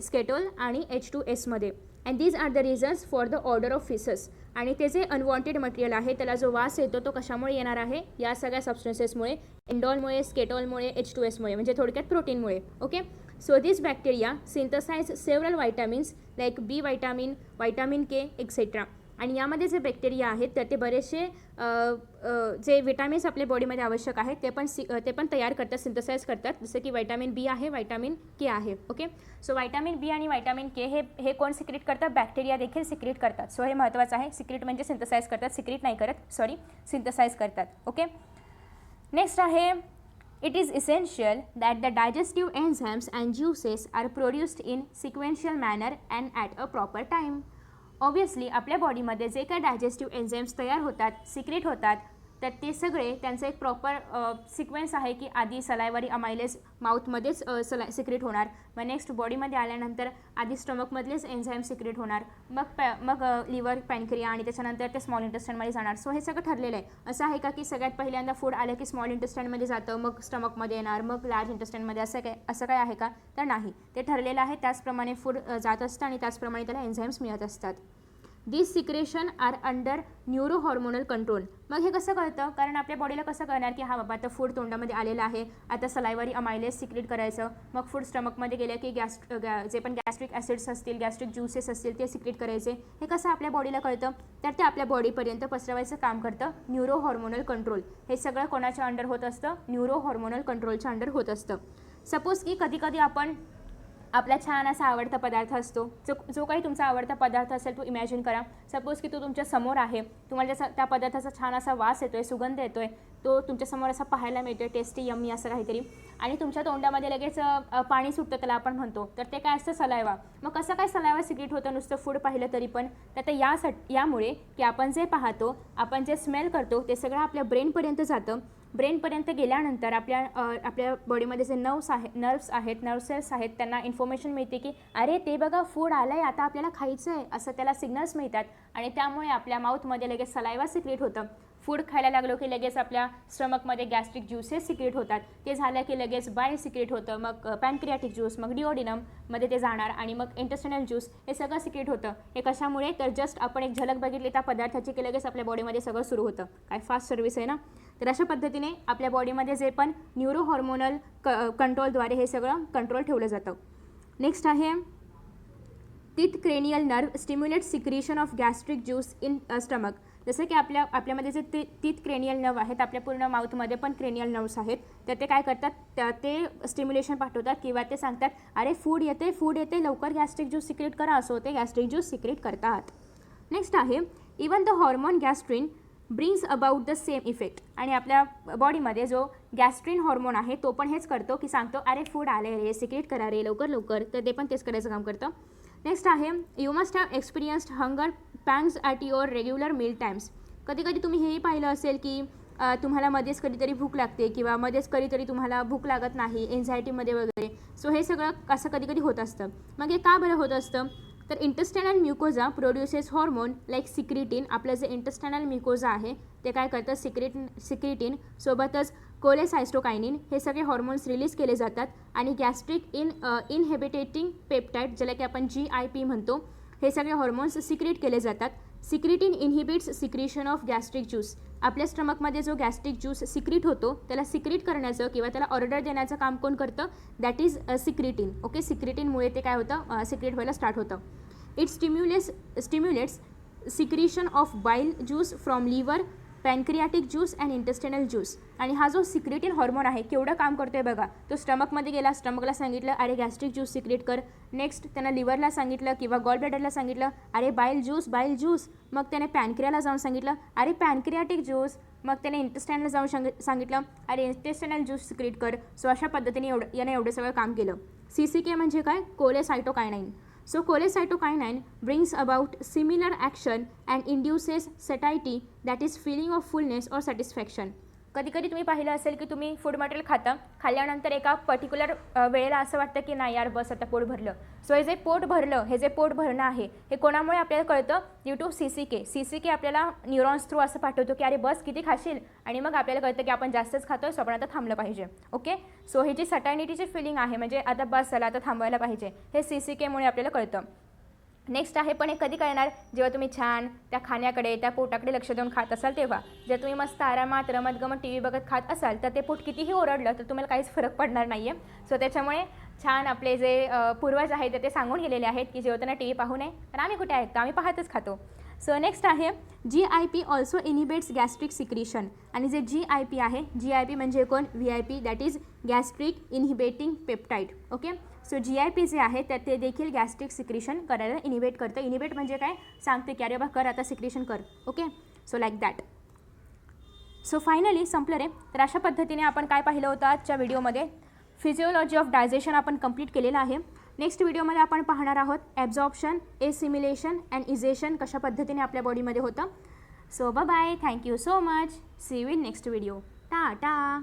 स्केटोल आणि H2Sमध्ये. And these are the reasons for the odour of faeces. आणि ते जे अनवॉन्टेड मटेरियल आहे त्याला जो वास येतो तो कशामुळे येणार आहे, या सगळ्या सबस्टन्सेसमुळे, इंडॉलमुळे, स्केटॉलमुळे, H2Sमुळे, म्हणजे थोडक्यात प्रोटीनमुळे. Okay. So this bacteria synthesise several vitamins like B vitamin, vitamin K etcetera. आणि यामध्ये जे बॅक्टेरिया आहेत तर ते बरेचसे जे विटॅमिन्स आपल्या बॉडीमध्ये आवश्यक आहेत ते पण तयार करतात, सिंथसाइज करतात. जसं की व्हायटामिन बी आहे, व्हायटामिन के आहे. ओके. सो व्हायटामिन बी आणि व्हायटामिन के हे कोण सिक्रेट करतात, बॅक्टेरिया देखील सिक्रेट करतात. सो हे महत्त्वाचं आहे. सिक्रेट म्हणजे सिंथसाइज करतात, सिक्रेट नाही करत, सिंथसाइज करतात. ओके. नेक्स्ट आहे it is essential that the digestive enzymes and juices are produced in sequential manner and at a proper time. Obviously आपल्या बॉडीमध्ये जे काही डायजेस्टिव्ह एन्झाइम्स तयार होतात, सिक्रेट होतात, तर ते सगळे त्यांचं एक प्रॉपर सिक्वेन्स आहे की आधी सलायवरी अमायलेज माउथमध्येच सिक्रेट होणार, मग नेक्स्ट बॉडीमध्ये आल्यानंतर आधी स्टमकमधलेच एन्झाइम सिक्रेट होणार, मग लिव्हर, पॅनक्रिया आणि त्याच्यानंतर ते स्मॉल इंटेस्टाईनमध्ये जाणार. सो हे सगळं ठरलेलं आहे. असं आहे का की सगळ्यात पहिल्यांदा फूड आलं की स्मॉल इंटेस्टाईनमध्ये जातं, मग स्टमकमध्ये येणार, मग लार्ज इंटेस्टाईनमध्ये, असं काय आहे का, तर नाही. ते ठरलेलं आहे, त्याचप्रमाणे फूड जात असतं आणि त्याचप्रमाणे त्याला एन्झाइम्स मिळत असतात. This secretion are under neuro hormonal control. मग हे कसं कळतं, कारण आपल्या बॉडीला कसं कळणार की हा बाबा आता फूड तोंडामध्ये आलेलं आहे, आता सलायवरी अमायलेज सिक्रेट करायचं, मग फूड स्टमकमध्ये गेलं की जे पण गॅस्ट्रिक ॲसिड्स असतील, गॅस्ट्रिक ज्युसेस असतील ते सिक्रेट करायचे. हे कसं आपल्या बॉडीला कळतं, तर ते आपल्या बॉडीपर्यंत पसरवायचं काम करतं न्यूरो हॉर्मोनल कंट्रोल. हे सगळं कोणाच्या अंडर होत असतं, न्यूरो हॉर्मोनल कंट्रोलच्या अंडर होत असतं. सपोज की कधी कधी आपण आपला छान असा आवडता पदार्थ असतो, जो काही तुमचा आवडता पदार्थ असेल तो इमॅजिन करा. सपोज की तो तुमच्या समोर आहे, तुम्हाला त्या पदार्थाचा छान असा वास येतोय, सुगंध येतोय, तो तुमच्यासमोर असा पाहायला मिळतोय, टेस्टी, यम्मी असं काहीतरी, आणि तुमच्या तोंडामध्ये लगेच पाणी सुटतं, त्याला आपण म्हणतो, तर ते काय असतं, सलायवा. मग कसं काय सलायवा सिक्रेट होतं नुसतं फूड पाहिलं तरी पण, तर यामुळे की आपण जे पाहतो, आपण जे स्मेल करतो ते सगळं आपल्या ब्रेनपर्यंत जातं. ब्रेनपर्यंत गेल्यानंतर आपल्या बॉडीमध्ये जे नर्व्स आहेत, नर्व सेल्स आहेत, त्यांना इन्फॉर्मेशन मिळते की अरे ते बघा फूड आलं आहे, आता आपल्याला खायचं आहे, असं त्याला सिग्नल्स मिळतात आणि त्यामुळे आपल्या माउथमध्ये लगेच सलायवा सिक्रेट होतं. फूड खायला लागलो की लगेच आपल्या स्टमकमध्ये गॅस्ट्रिक ज्यूसेस सिक्रेट होतात, ते झालं की लगेच बाईल सिक्रेट होतं, मग पॅनक्रियाटिक ज्यूस, मग डिओडिनममध्ये ते जाणार आणि मग इंटेस्टिनल ज्यूस, हे सगळं सिक्रेट होतं. हे कशामुळे, तर जस्ट आपण एक झलक बघितली त्या पदार्थाची की लगेच आपल्या बॉडीमध्ये सगळं सुरू होतं. काय फास्ट सर्व्हिस आहे ना. तर अशा पद्धतीने आपल्या बॉडीमध्ये जे पण न्यूरो हॉर्मोनल कंट्रोलद्वारे हे सगळं कंट्रोल ठेवलं जातं. नेक्स्ट आहे teeth cranial nerve stimulate secretion of gastric juice in stomach. जसं की आपल्यामध्ये जे टीथ क्रेनियल नर्व आहेत, आपल्या पूर्ण माउथमध्ये पण क्रेनियल नर्व्स आहेत, तर ते काय करतात, ते स्टिम्युलेशन पाठवतात किंवा ते सांगतात अरे फूड येते लवकर गॅस्ट्रिक ज्यूस सिक्रेट करा, असं होते गॅस्ट्रिक ज्यूस सिक्रेट करतात. नेक्स्ट आहे even the hormone gastrin brings about the same effect. आणि आपल्या बॉडीमध्ये जो गॅस्ट्रिन हॉर्मोन आहे तो पण हेच करतो की सांगतो अरे फूड आले रे, सिक्रेट करा रे लवकर, तर ते पण तेच करायचं काम करतं. नेक्स्ट आहे you must have experienced hunger pangs at your regular meal times. कधी कधी तुम्ही हेही पाहिलं असेल की तुम्हाला मध्येच कधीतरी भूक लागते किंवा मध्येच कधीतरी तुम्हाला भूक लागत नाही, एन्झायटीमध्ये वगैरे. सो हे सगळं असं कधी कधी होत असतं. मग हे का बरं होत असतं, तर इंटेस्टायनल म्युकोजा प्रोड्युसेस हॉर्मोन लाईक सिक्रिटीन. आपलं जे इंटेस्टायनल म्युकोजा आहे ते काय करतं, सिक्रिटीन सोबतच कोलेसायस्टोकायनिन हे सगळे हॉर्मोन्स रिलीज केले जातात आणि गॅस्ट्रिक इनहिबिटेटिंग पेप्टाइड, ज्याला की आपण GIP म्हणतो, हे सगळे हॉर्मोन्स सिक्रेट केले जातात. Secretin inhibits secretion of gastric juice. आपल्या स्टमकमध्ये जो गॅस्ट्रिक ज्यूस सिक्रेट होतो त्याला सिक्रेट करण्याचं किंवा त्याला ऑर्डर देण्याचं काम कोण करतं, दॅट इज सिक्रिटीन. ओके, सिक्रिटीनमुळे ते काय होतं, सिक्रेट व्हायला स्टार्ट होतं. It stimulates secretion of bile juice from liver, pancreatic juice and intestinal juice. आणि हा जो सिक्रिटीन हॉर्मोन आहे केवढं काम करतो आहे बघा. तो स्टमकमध्ये गेला, स्टमकला सांगितलं अरे गॅस्ट्रिक ज्यूस सिक्रेट कर. नेक्स्ट त्यानं लिव्हरला सांगितलं किंवा गॉल ब्लॅडरला सांगितलं अरे बाईल ज्यूस. मग त्याने पॅनक्रियाला जाऊन सांगितलं अरे पॅनक्रियाटिक ज्यूस. मग त्याने इंटेस्टाईनला जाऊन सांगितलं अरे इंटेस्टायनल ज्यूस सिक्रेट कर. सो अशा पद्धतीने याने एवढं सगळं काम केलं. CCK म्हणजे काय, कोलेसायटोकायनाइन. So cholecytokinin brings about similar action and induces satiety, that is feeling of fullness or satisfaction. कधी कधी तुम्ही पाहिलं असेल की तुम्ही फूड मटेरियल खाल्ल्यानंतर एका पर्टिक्युलर वेळेला असं वाटतं की नाही यार बस आता पोट भरलं. सो हे जे पोट भरणं आहे हे कोणामुळे आपल्याला कळतं, ड्यू टू CCK आपल्याला न्यूरॉन्स थ्रू असं पाठवतो की अरे बस किती खाशील, आणि मग आपल्याला कळतं की आपण जास्तच खातोय, सो आपण आता थांबलं पाहिजे. ओके, सो ही जी सटायनिटीची फिलिंग आहे म्हणजे आता बस झालं आता थांबवायला पाहिजे, हे CCKमुळे आपल्याला कळतं. नेक्स्ट आहे पण हे कधी कळणार, जेव्हा तुम्ही छान त्या खाण्याकडे त्या पोटाकडे लक्ष देऊन खात असाल तेव्हा. जर तुम्ही मस्त आरामात रमतगमत TV बघत खात असाल तर ते पोट कितीही ओरडलं तर तुम्हाला काहीच फरक पडणार नाही आहे. सो त्याच्यामुळे छान आपले जे पूर्वज आहेत ते सांगून गेलेले आहेत की जेवताना TV पाहू नये, तर आम्ही कुठे आहेत तर आम्ही पाहतच खातो. सो नेक्स्ट आहे GIP also inhibits gastric secretion. आणि जे GIP आहे, GIP म्हणजे कोण, VIP, that is gastric inhibiting peptide. Okay, so GIP जे आहे तर ते देखील गॅस्ट्रिक सिक्रिशन करायला इनिबेट करतं. इनिबेट म्हणजे काय, सांगते की अरे बा कर आता सिक्रिशन कर. Okay, so like that. So finally संपलं रे. तर अशा पद्धतीने आपण काय पाहिलं होतं आजच्या व्हिडिओमध्ये, फिजिओलॉजी ऑफ डायजेशन आपण कंप्लीट केलेलं आहे. नेक्स्ट व्हिडिओमध्ये आपण पाहणार आहोत ॲब्झॉर्प्शन, एसिमिलेशन अँड इजेशन कशा पद्धतीने आपल्या बॉडीमध्ये होतं. So bye, thank you so much, see you in next video. Tata.